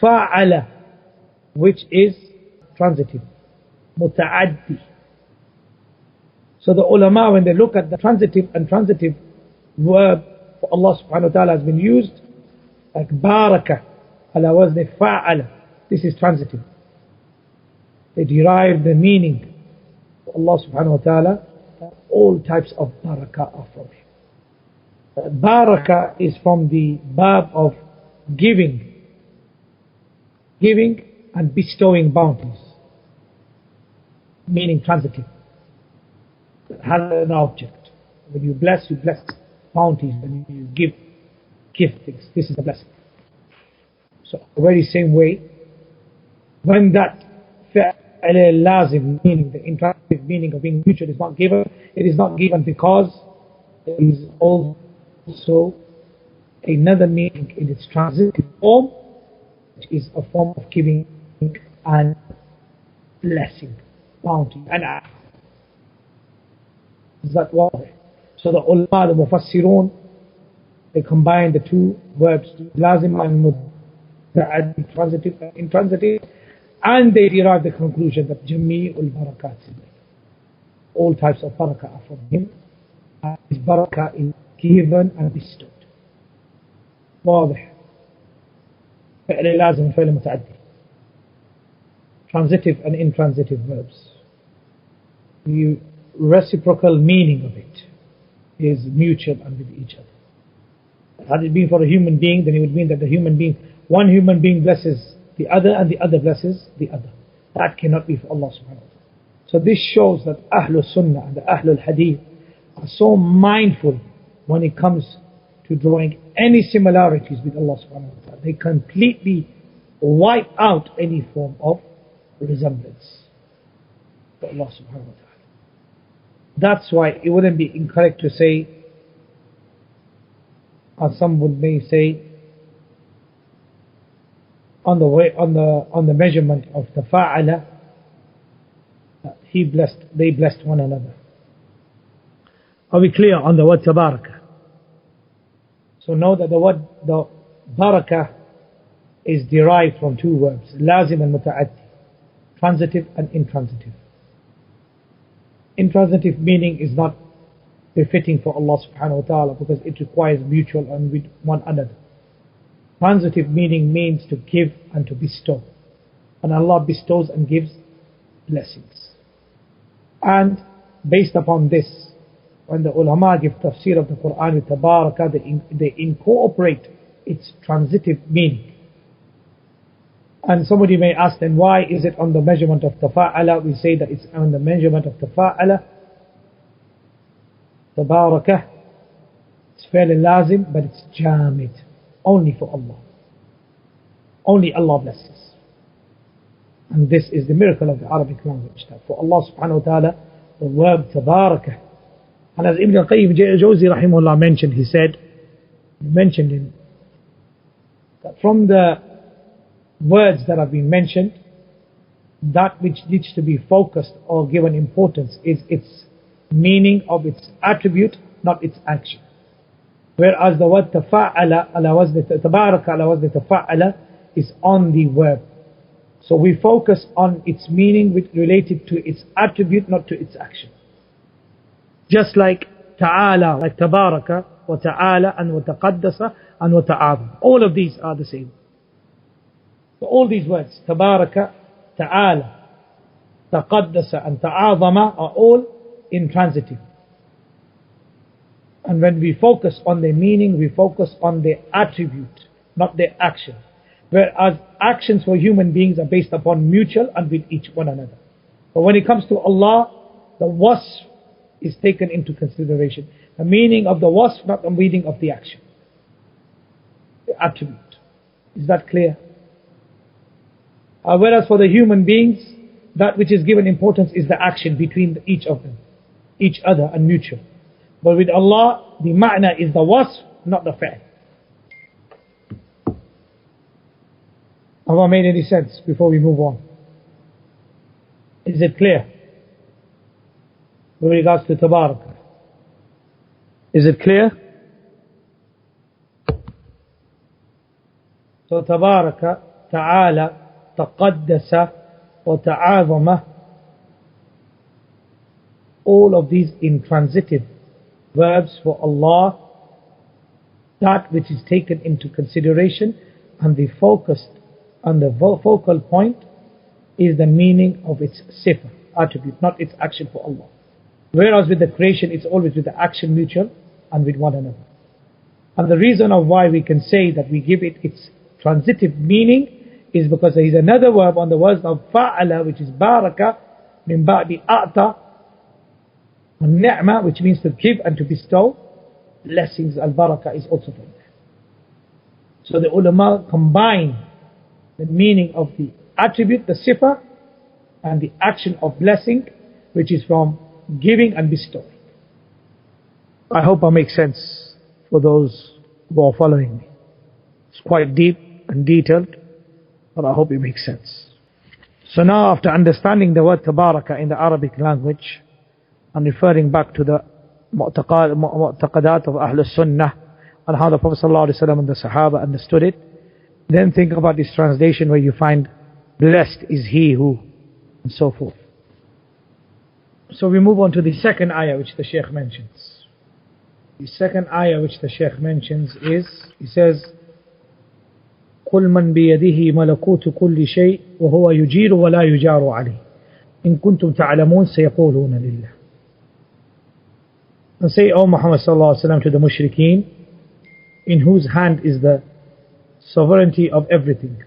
fa'ala, which is transitive, muta'addi. So the ulama, when they look at the transitive and transitive verb for Allah subhanahu wa ta'ala has been used, like baraka, ala wazni fa'ala, this is transitive. They derive the meaning for Allah subhanahu wa ta'ala. All types of barakah are from him. Barakah is from the verb of giving and bestowing bounties, meaning transitive. It has an object. When you bless bounties. When you give things, this is a blessing. So the very same way, when that fi'l lazim, meaning the intransitive meaning of being mutual, is not given, it is not given because there is also another meaning in its transitive form, which is a form of giving and blessing, bounty and act. Is that واضح? So the ulama, the mufassirun, they combine the two verbs, lazim and muta'addi, transitive and intransitive, and they derive the conclusion that jami'ul barakat, all types of barakah are from him, and his barakah is given and bestowed. واضح. فعل لازم فعل متعدي. Transitive and intransitive verbs. The reciprocal meaning of it is mutual and with each other. Had it been for a human being, then it would mean that one human being blesses the other and the other blesses the other. That cannot be for Allah subhanahu wa ta'ala. So this shows that Ahlul Sunnah and the Ahlul Hadith are so mindful when it comes to drawing any similarities with Allah subhanahu wa ta'ala. They completely wipe out any form of resemblance to Allah subhanahu wa ta'ala. That's why it wouldn't be incorrect to say, as some would may say, on the measurement of tafa'ala, they blessed one another. Are we clear on the word tabaraka? So know that the barakah is derived from two verbs, lazim and muta'addi, transitive and intransitive. Intransitive meaning is not befitting for Allah subhanahu wa ta'ala because it requires mutual and with one another. Transitive meaning means to give and to bestow. And Allah bestows and gives blessings. And based upon this, when the ulama give tafsir of the Qur'an with tabaraka, they incorporate its transitive meaning. And somebody may ask, then why is it on the measurement of tafa'ala? We say that it's on the measurement of tafa'ala. Tabarakah, it's fairly lazim, but it's jamid. Only for Allah. Only Allah blesses. And this is the miracle of the Arabic language. That for Allah subhanahu wa ta'ala, the word tabarakah. And as Ibn Qayyim Rahimahullah mentioned, he mentioned in that from the words that have been mentioned, that which needs to be focused or given importance is its meaning of its attribute, not its action. Whereas the word tafa'ala ala wazni tabaraka ala wazni tafa'ala is on the verb. So we focus on its meaning related to its attribute, not to its action. Just like ta'ala, like tabaraka, wa ta'ala, and wa taqaddasa, and wa ta'azam. All of these are the same. So all these words, tabaraka, ta'ala, taqaddasa, and ta'azama are all intransitive. And when we focus on their meaning, we focus on their attribute, not their action. Whereas actions for human beings are based upon mutual and with each one another. But when it comes to Allah, the wasf is taken into consideration. The meaning of the wasf, not the meaning of the action. The attribute. Is that clear? Whereas for the human beings, that which is given importance is the action between each of them, each other and mutual. But with Allah, the ma'na is the wasf, not the fi'l. Have I made any sense before we move on? Is it clear? With regards to tabarak. Is it clear? So tabaraka, ta'ala, taqaddasa, wa ta'azama, all of these intransitive verbs for Allah, that which is taken into consideration and the focused on the focal point is the meaning of its sifa, attribute, not its action for Allah. Whereas with the creation, it's always with the action mutual and with one another. And the reason of why we can say that we give it its transitive meaning is because there is another verb on the words of fa'ala, which is baraka, min ba'di a'ta, and ni'ma, which means to give and to bestow. Blessings, al-baraka is also from there. So the ulama combine the meaning of the attribute, the sifa, and the action of blessing, which is from giving and bestowing. I hope I make sense for those who are following me. It's quite deep and detailed, but I hope it makes sense. So now, after understanding the word tabaraka in the Arabic language, and referring back to the mu'taqadat of al-Sunnah and how the Prophet ﷺ and the Sahaba understood it, then think about this translation where you find blessed is he who, and so forth. So we move on to the second ayah which the Shaykh mentions. The second ayah which the Shaykh mentions is, he says, قُلْ مَنْ بِيَدِهِ مَلَكُوتُ كُلِّ شَيْءٍ وَهُوَ يُجِيرُ وَلَا يُجَارُ عَلَيْهِ إِن كُنْتُمْ تَعْلَمُونَ سَيَقُولُونَ لِلَّهِ. And say, O Muhammad ﷺ, to the mushrikeen, in whose hand is the sovereignty of everything,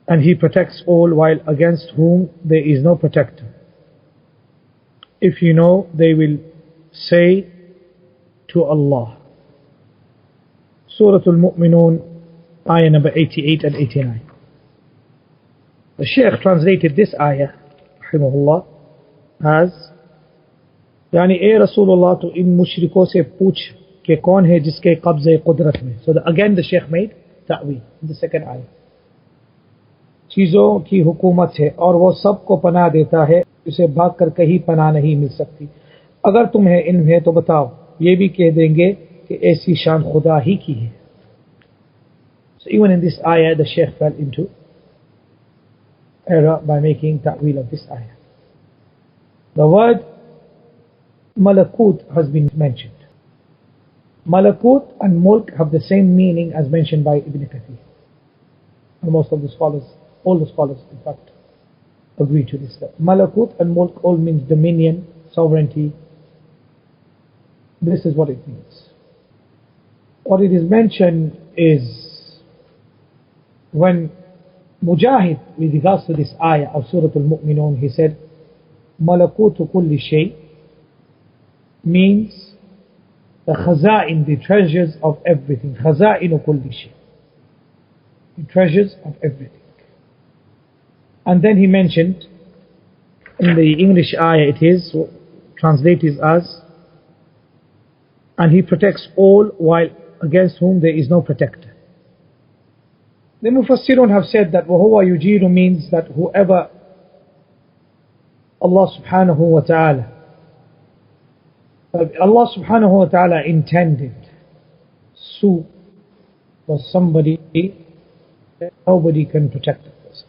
and he protects all, while against whom there is no protector. If you know, they will say to Allah. Surah Al-Mu'minun, ayah number 88 and 89. The Shaykh translated this ayah, rahimahullah, as, यानी ए रसूलुल्लाह तो इन मुशरिकों से पूछ कि कौन है जिसके कब्ज़े कुदरत में. So again the Shaykh made ta'wil in the second ayah. चीज़ों की हुकूमत है और वो सबको पनाह देता है, उसे भाग कर कहीं पनाह नहीं मिल सकती. अगर तुम्हें इल्म है तो बताओ, ये भी कह देंगे कि ऐसी शान खुदा ही की है. So even in this ayah the Shaykh fell into error by making ta'wil of this ayah. The word Malakut has been mentioned. Malakut and Mulk have the same meaning as mentioned by Ibn Qayyim. And most of the scholars, all the scholars in fact, agree to this. That Malakut and Mulk all means dominion, sovereignty. This is what it means. What it is mentioned is when Mujahid, with regards to this ayah of Surah Al-Mu'minun, he said, Malakutu kulli shay means the khaza'in, the treasures of everything. Khaza'inu kulli shay, the treasures of everything. And then he mentioned, in the English ayah it is translated as, and he protects all, while against whom there is no protector. The Mufassirun have said that وَهُوَ يُجِيرُ means that whoever Allah subhanahu wa ta'ala intended sue for somebody, nobody can protect that person.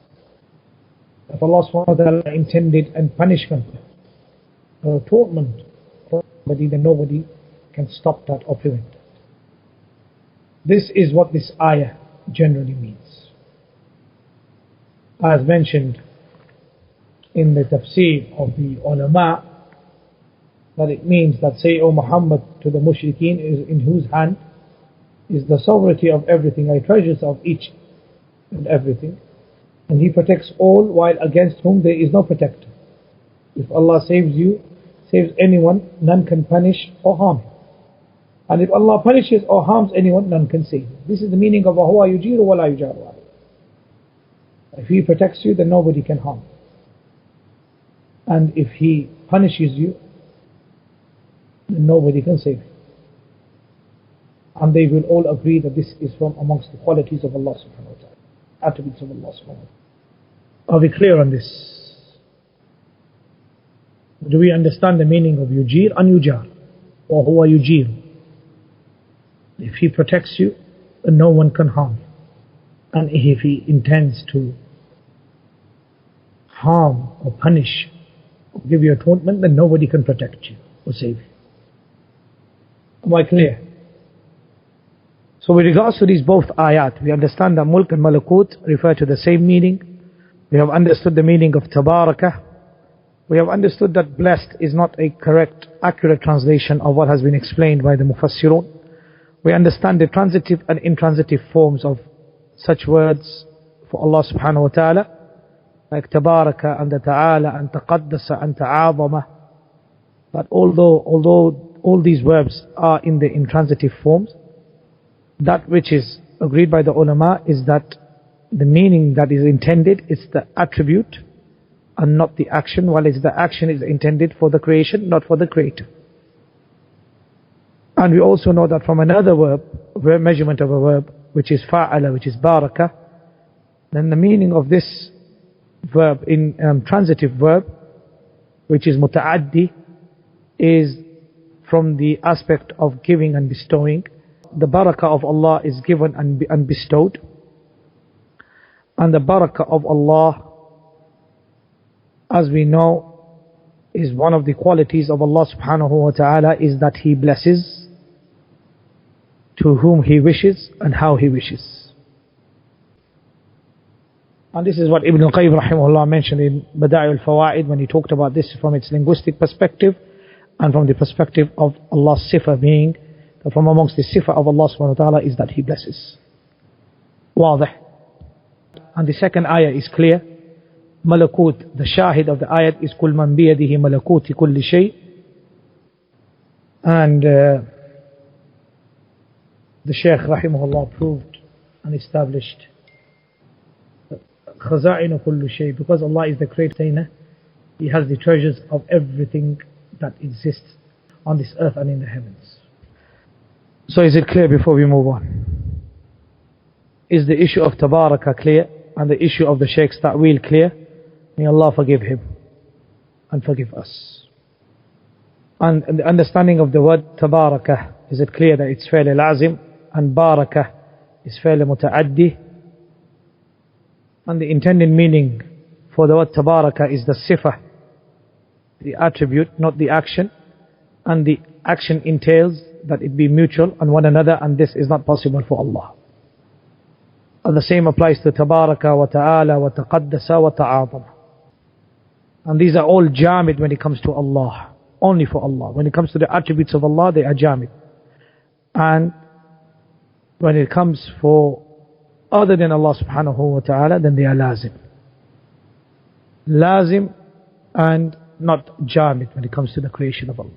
If Allah subhanahu wa ta'ala intended and punishment or torment for somebody, then nobody can stop that or prevent that. This is what this ayah generally means. As mentioned in the tafsir of the ulama, that it means that say, O Muhammad, to the mushrikeen, is in whose hand is the sovereignty of everything, the treasures of each and everything, and he protects all, while against whom there is no protector. If Allah saves you, saves anyone, none can punish or harm him. And if Allah punishes or harms anyone, none can save him. This is the meaning of وَهُوَ يُجِيرُ وَلَا يُجَارُ عَلَيْهِ. If he protects you, then nobody can harm you. And if he punishes you, then nobody can save you. And they will all agree that this is from amongst the qualities of Allah subhanahu wa ta'ala, attributes of Allah subhanahu wa ta'ala. Are we clear on this? Do we understand the meaning of yujir and yujar? Or huwa yujir? If he protects you, then no one can harm you. And if he intends to harm or punish or give you atonement, then nobody can protect you or save you. Am I clear? So with regards to these both ayat, we understand that mulk and malakut refer to the same meaning. We have understood the meaning of tabarakah. We have understood that blessed is not a correct, accurate translation of what has been explained by the mufassirun. We understand the transitive and intransitive forms of such words for Allah subhanahu wa ta'ala, like tabaraka and ta'ala and taqaddasa and ʿAllāmah. But although all these verbs are in the intransitive forms, that which is agreed by the ulama is that the meaning that is intended is the attribute and not the action, while the action is intended for the creation, not for the creator. And we also know that from another verb, measurement of a verb, which is fa'ala, which is baraka, then the meaning of this verb in transitive verb which is muta'addi, is from the aspect of giving and bestowing. The barakah of Allah is given and bestowed. And the barakah of Allah, as we know, is one of the qualities of Allah subhanahu wa ta'ala, is that He blesses to whom He wishes and how He wishes. And this is what Ibn Qayyim rahimahullah mentioned in Bada'i al-Fawaid when he talked about this from its linguistic perspective and from the perspective of Allah's sifah, being that from amongst the sifah of Allah subhanahu wa ta'ala is that He blesses. Wadih. And the second ayah is clear. Malakut, the shahid of the ayat is Kul man biyadihi malakuti kulli shay. And the Shaykh rahimahullah proved and established khaza'inu kulli shay, because Allah is the creator, He has the treasures of everything that exists on this earth and in the heavens. So is it clear before we move on? Is the issue of tabaraka clear and the issue of the Shaykh's ta'wil clear? May Allah forgive him and forgive us. And the understanding of the word tabaraka, is it clear that it's fairly lazim and baraka is fairly muta'addi? And the intended meaning for the word tabaraka is the sifah, the attribute, not the action. And the action entails that it be mutual on one another, and this is not possible for Allah. And the same applies to tabaraka wa ta'ala wa taqaddasa wa ta'azama. And these are all jamid when it comes to Allah, only for Allah. When it comes to the attributes of Allah, they are jamid. And when it comes for other than Allah subhanahu wa ta'ala, then they are lazim. Lazim and not jamid when it comes to the creation of Allah.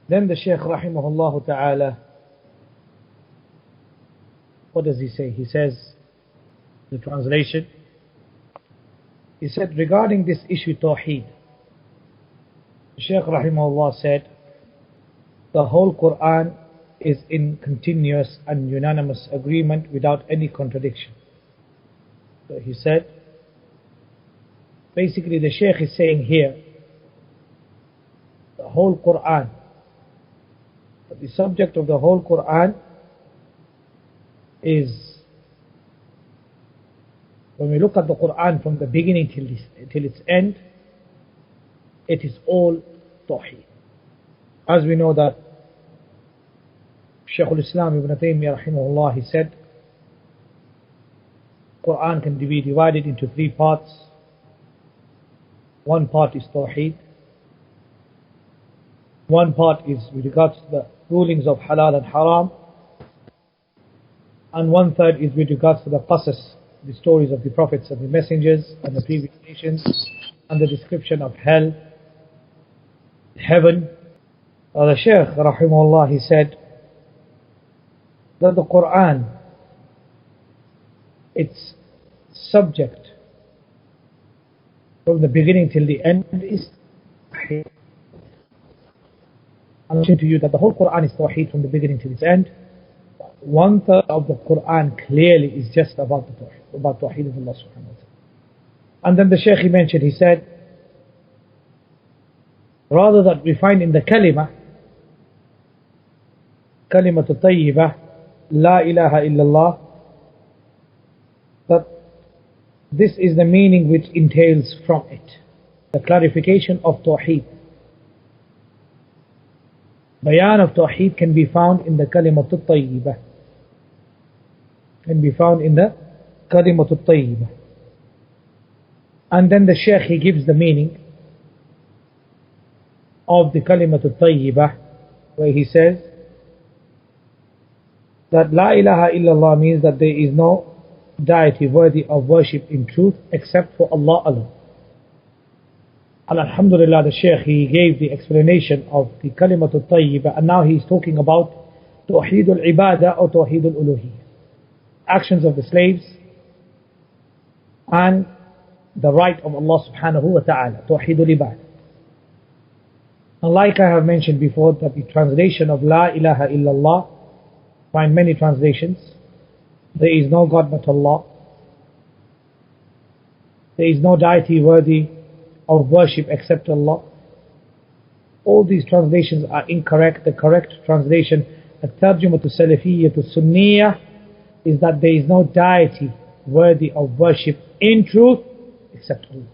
Then the Shaykh rahimahullah ta'ala, what does he say? He says, the translation, he said regarding this issue Tawhid, Shaykh rahimahullah said, the whole Qur'an is in continuous and unanimous agreement without any contradiction. So he said, basically the Shaykh is saying here, the whole Qur'an, the subject of the whole Qur'an is, when we look at the Qur'an from the beginning till its end, it is all Tawhid. As we know that Shaykh Islam Ibn Qayyim rahimahullah, he said, Qur'an can be divided into three parts. One part is Tawhid. One part is with regards to the rulings of halal and haram. And one third is with regards to the qasas, the stories of the prophets and the messengers and the previous nations, and the description of hell, heaven. The Shaykh rahimahullah, he said that the Qur'an, its subject from the beginning till the end is Tawheed. I'm saying to you that the whole Qur'an is Tawheed from the beginning till its end. One third of the Qur'an clearly is just about the Tawheed, about Tawheed of Allah subhanahu wa ta'ala. And then the Shaykh he mentioned, he said, rather that we find in the kalima tayyibah, la ilaha illallah, that this is the meaning which entails from it, the clarification of Tawheed. Bayan of Tawheed can be found in the kalimatul tayyibah, can be found in the kalimatul tayyibah. And then the Shaykh he gives the meaning of the kalimatul tayyibah, where he says that la ilaha illallah means that there is no deity worthy of worship in truth except for Allah alone. And alhamdulillah, the Shaykh he gave the explanation of the kalimatul tayyibah, and now he's talking about Tawheed al-Ibadah or Tawheed al-Uluhiyyah, actions of the slaves and the right of Allah subhanahu wa ta'ala, Tawheed al-Ibadah. And like I have mentioned before, that the translation of La ilaha illallah, find many translations. There is no God but Allah. There is no deity worthy of worship except Allah. all these translations are incorrect. The correct translation, الترجمة السلفية السنية, is that there is no deity worthy of worship in truth except Allah.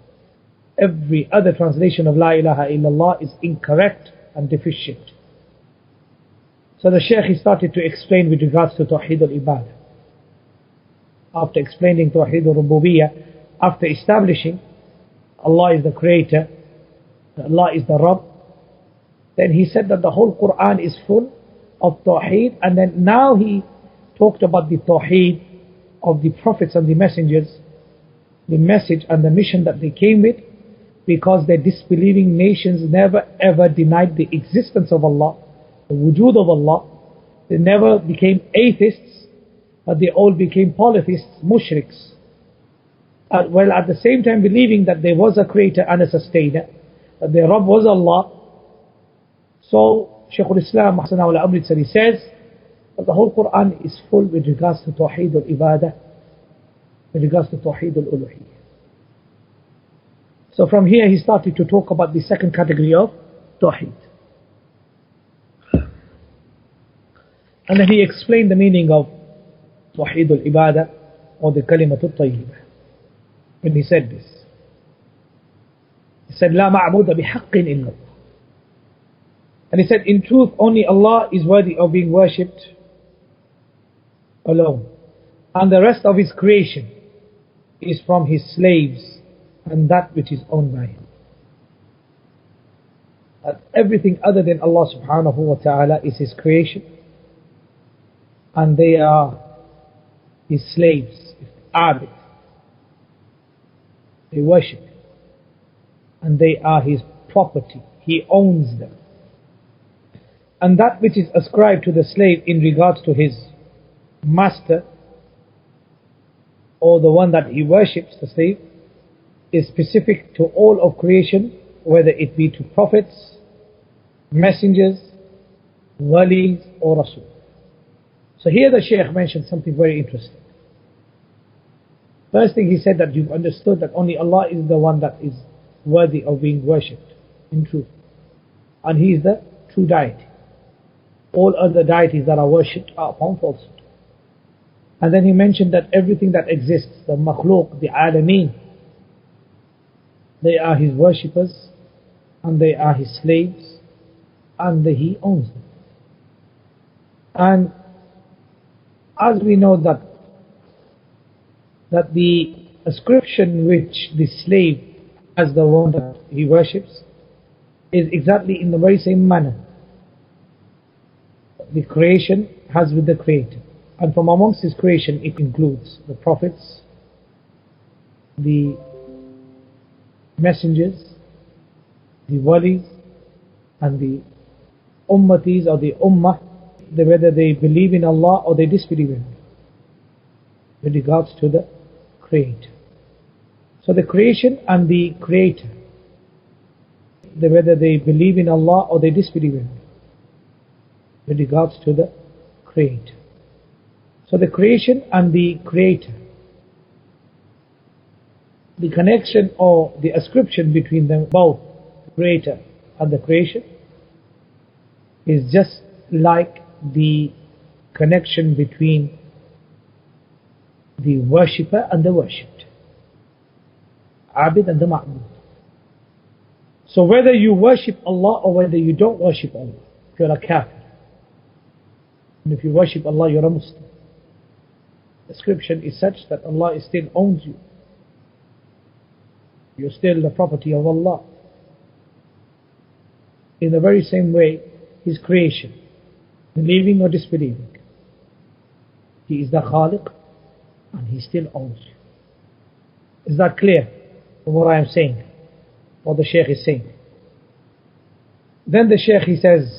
Every other translation of La ilaha illallah is incorrect and deficient. So the Shaykh, he started to explain with regards to Tawhid al-Ibadah. After explaining Tawhid al-Rububiyyah, after establishing Allah is the creator, Allah is the Rabb, then he said that the whole Qur'an is full of Tawheed, and then now he talked about the Tawheed of the prophets and the messengers, the message and the mission that they came with, because the disbelieving nations never ever denied the existence of Allah, the wujud of Allah. They never became atheists, but they all became polytheists, mushriks. While at the same time believing that there was a creator and a sustainer, that their Rabb was Allah. So Shaykh al-Isla Amritsarī says that the whole Qur'an is full with regards to Tawhid al-Ibadah, with regards to Tawhid al-Uluhiyyah. So from here he started to talk about the second category of Tawhid. And then he explained the meaning of Tawhid al-Ibadah, or the Kalimat al-Tayyibah. When he said this, he said, لا معبود بحق إلا الله. And he said, in truth, only Allah is worthy of being worshipped alone. And the rest of His creation is from His slaves and that which is owned by Him. And everything other than Allah subhanahu wa ta'ala is His creation, and they are His slaves, abid. They worship Him, and they are His property. He owns them. And that which is ascribed to the slave in regards to his master, or the one that he worships, the slave, is specific to all of creation, whether it be to prophets, messengers, walis, or rasul. So here the Shaykh mentioned something very interesting. First thing he said, that you've understood that only Allah is the one that is worthy of being worshipped in truth, and He is the true deity. All other deities that are worshipped are upon falsehood. And then he mentioned that everything that exists, the makhluk, the alameen, they are His worshippers, and they are His slaves, and He owns them. And as we know that the ascription which the slave has the one that he worships is exactly in the very same manner the creation has with the Creator. And from amongst His creation it includes the prophets, the messengers, the walis, and the ummatis or the ummah, whether they believe in Allah or they disbelieve in Allah, with regards to the Creator. So the creation and the Creator, whether they believe in Allah or they disbelieve in Allah, with regards to the Creator. So the creation and the Creator, the connection or the ascription between them both, the Creator and the creation, is just like the connection between the worshipper and the worshipped, abid and the ma'bud. So whether you worship Allah or whether you don't worship Allah, if you're a kafir, and if you worship Allah, you're a Muslim. The description is such that Allah still owns you. You're still the property of Allah. In the very same way, His creation, believing or disbelieving, He is the Khaliq, and He still owns you. Is that clear from what I am saying, what the Shaykh is saying? Then the Shaykh he says,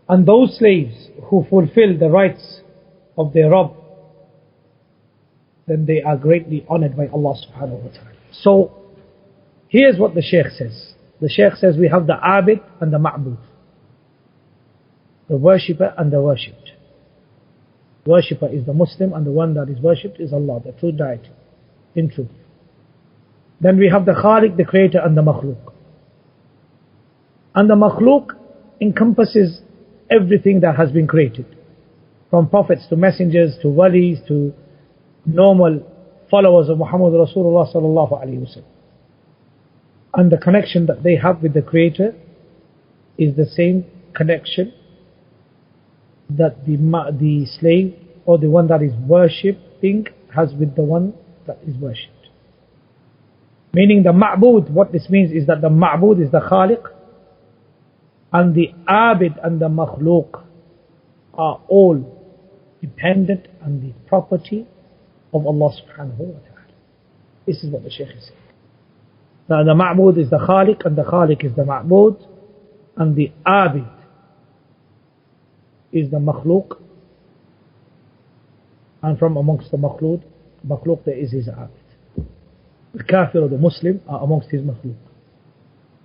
and those slaves who fulfill the rights of their Rabb, then they are greatly honored by Allah subhanahu wa ta'ala. So here's what the Shaykh says. The Shaykh says we have the abid and the ma'bud, the worshipper and the worshipped. Worshipper is the Muslim, and the one that is worshipped is Allah, the true deity, in truth. Then we have the Khaliq, the creator, and the makhluk. And the makhluk encompasses everything that has been created, from prophets to messengers to walis to normal followers of Muhammad Rasulullah sallallahu alaihi wasallam. And the connection that they have with the Creator is the same connection that the slave or the one that is worshipping has with the one that is worshipped. Meaning the ma'bud, what this means is that the ma'bud is the khaliq, and the abid and the makhluk are all dependent on the property of Allah subhanahu wa ta'ala. This is what the Shaykh is saying. Now the ma'bud is the khaliq, and the khaliq is the ma'bud, and the abid is the makhluk, and from amongst the makhluk there is his abid. The kafir or the Muslim are amongst his makhluk.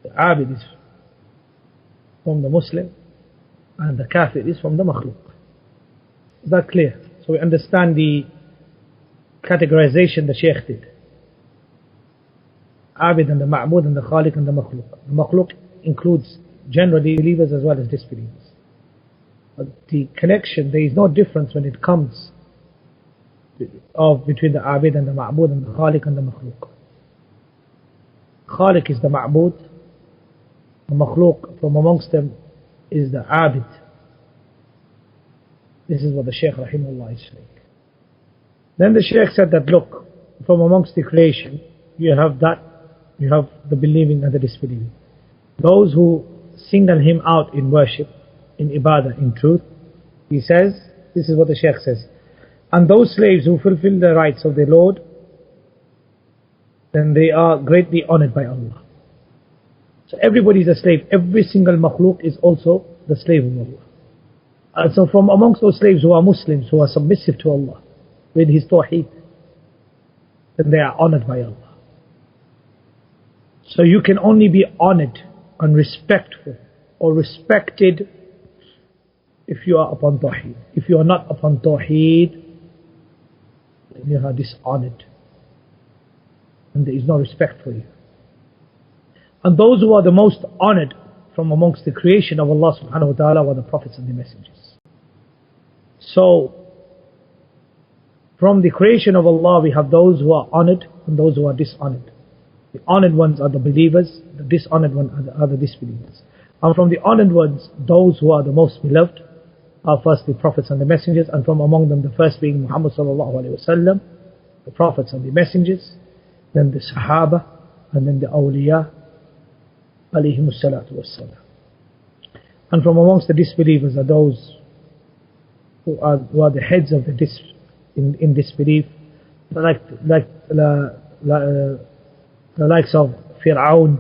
The abid is from the Muslim, and the kafir is from the makhluk. Is that clear? So we understand the categorization the Shaykh did. Abid and the ma'bud and the khaliq and the makhluk. The makhluk includes generally believers as well as disbelievers. But the connection, there is no difference when it comes between the abid and the ma'bud and the khaliq and the makhluk. Khaliq is the ma'bud, the makhluk from amongst them is the abid. This is what the Shaykh rahimahullah is saying. Then the Shaykh said that look, from amongst the creation you have the believing and the disbelieving. Those who single him out in worship, in ibadah, in truth, he says, this is what the Shaykh says, and those slaves who fulfill the rights of their Lord, then they are greatly honored by Allah. So everybody is a slave. Every single makhluk is also the slave of Allah. And so from amongst those slaves who are Muslims, who are submissive to Allah with his Tawhid, then they are honored by Allah. So you can only be honored and respectful or respected if you are upon Tawheed. If you are not upon Tawheed, then you are dishonored, and there is no respect for you. And those who are the most honored from amongst the creation of Allah subhanahu wa ta'ala were the prophets and the messengers. So from the creation of Allah we have those who are honored and those who are dishonored. The honored ones are the believers, the dishonored ones are the disbelievers. And from the honored ones, those who are the most beloved are first the prophets and the messengers, and from among them the first being Muhammad sallallahu alaihi wasallam, the prophets and the messengers, then the Sahaba, and then the awliya alayhimus salatu wassalam. And from amongst the disbelievers are those who are the heads of the in disbelief, like the likes of Fir'aun,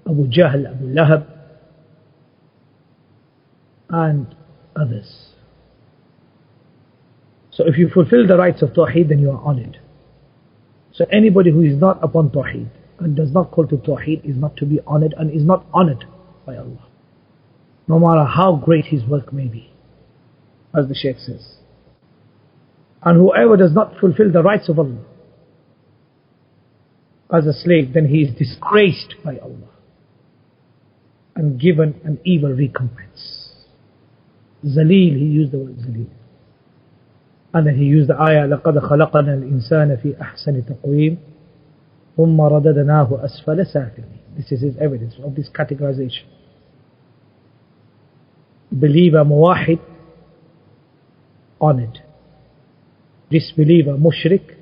Abu Jahl, Abu Lahab, and others. So if you fulfill the rights of Tawheed, then you are honored. So anybody who is not upon Tawheed and does not call to Tawheed is not to be honored and is not honored by Allah, no matter how great his work may be, as the Shaykh says. And whoever does not fulfill the rights of Allah as a slave, then he is disgraced by Allah and given an evil recompense. Zaleel, he used the word Zaleel. And then he used the ayah, لَقَدْ خَلَقَنَا الْإِنسَانَ فِي أَحْسَنِ تَقْوِيمٍ ثُمَّ رَدَدْنَاهُ أَسْفَلَ سَافِلِينَ. This is his evidence of this categorization. Believer, muwahid, honored. Disbeliever, mushrik,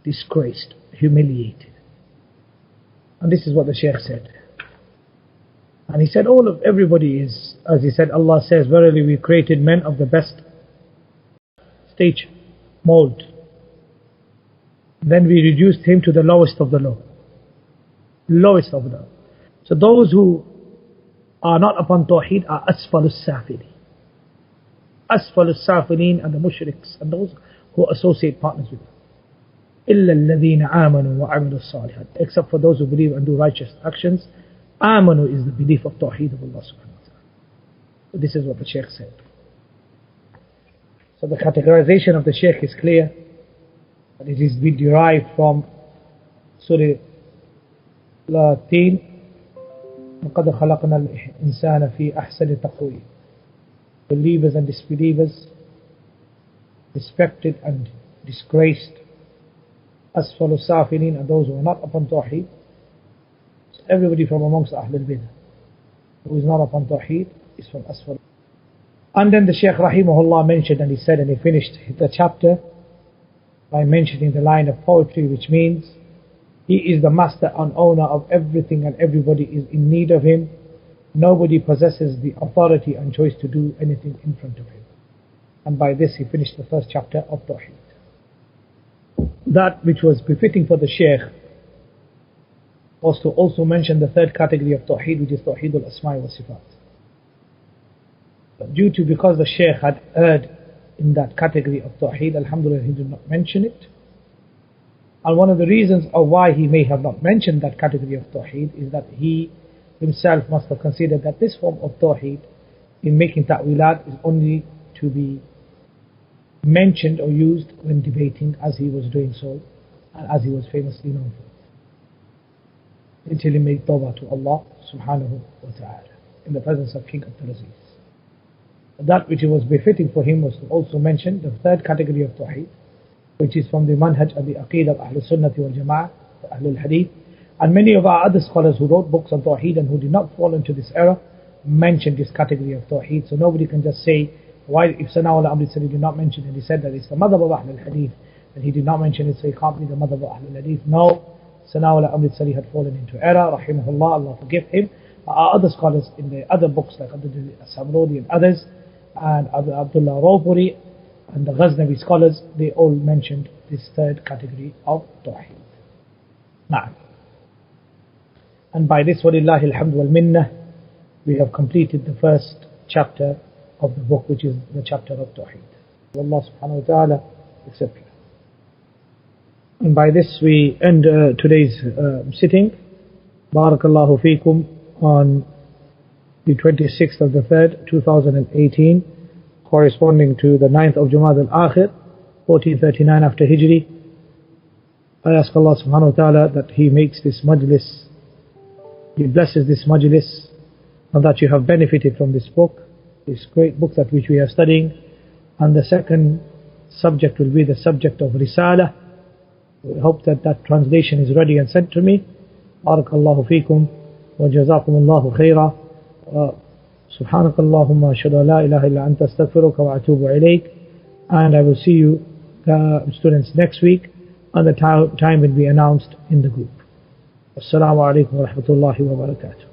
disgraced, humiliated. And this is what the Shaykh said. And he said everybody is, as he said, Allah says, verily we created men of the best stature, mold. Then we reduced him to the lowest of the low. Lowest of the low. So those who are not upon Tawheed are asfalus safili. Asfalus safilin and the mushriks and those who associate partners with them. إِلَّا الَّذِينَ آمَنُوا وَعَمِلُوا الصَّالِحَاتِ. Except for those who believe and do righteous actions. Amanu is the belief of Tawheed of Allah subhanahu wa ta'ala. So this is what the Shaykh said. So the categorization of the Shaykh is clear. That it is derived from Surah 13, وَقَدْ خَلَقْنَا الْإِنسَانَ فِي أَحْسَنِ تَقْوِيمٍ. Believers and disbelievers, respected and disgraced, أَسْفَلُ السَّافِلِينَ, and those who are not upon Tawhid. So everybody from amongst Ahlul Bidah who is not upon Tawhid is from Asfal. And then the Shaykh Rahimahullah mentioned, and he said, and he finished the chapter by mentioning the line of poetry, which means he is the master and owner of everything and everybody is in need of him. Nobody possesses the authority and choice to do anything in front of him. And by this he finished the first chapter of Tawhid. That which was befitting for the Shaykh was to also mention the third category of Tawhid, which is Tawhid al-Asma'i wa Sifat. Because the Shaykh had erred in that category of Tawhid, alhamdulillah, he did not mention it. And one of the reasons of why he may have not mentioned that category of Tawhid is that he himself must have considered that this form of Tawhid, in making ta'wilat, is only to be mentioned or used when debating, as he was doing so, and as he was famously known for. Until he made tawbah to Allah subhanahu wa ta'ala in the presence of King Abdul Aziz. That which was befitting for him was to also mention the third category of Tawhid, which is from the manhaj of the aqeedah of al-Sunnah wal Jama'ah, al-Hadith. And many of our other scholars who wrote books on Tawhid and who did not fall into this error mentioned this category of Tawhid. So nobody can just say, why, if ThanāʻAllāh Amritsarī did not mention it, he said that it's the Madhhab of al-Hadith, and he did not mention it, so he can't be the Madhhab of al-Hadith. No, ThanāʻAllāh Amritsarī had fallen into error, rahimahullah, Allah forgive him. Our other scholars in their other books, like al-Samrudi and others, and Abdullah Rawpuri and the Ghaznavi scholars, they all mentioned this third category of Tawhid. Na'am. And by this, walillahi alhamdu wal minnah, we have completed the first chapter of the book, which is the chapter of Tawhid. Allah subhanahu wa ta'ala, etc. And by this we end today's sitting. Barakallahu feekum, on the 26th of the 3rd, 2018, corresponding to the 9th of Jumad al-Akhir, 1439 after Hijri. I ask Allah subhanahu wa ta'ala that He makes this majlis, He blesses this majlis, and that you have benefited from this book, this great book that which we are studying. And the second subject will be the subject of Risala. We hope that that translation is ready and sent to me. Barakallahu feekum wa jazakumullahu khaira. سبحانك اللهم أشهد أن لا إله إلا أنت أستغفرك وأتوب إليك. And I will see you students next week, and the time will be announced in the group. Assalamu alaikum wa rahmatullahi wa barakatuh.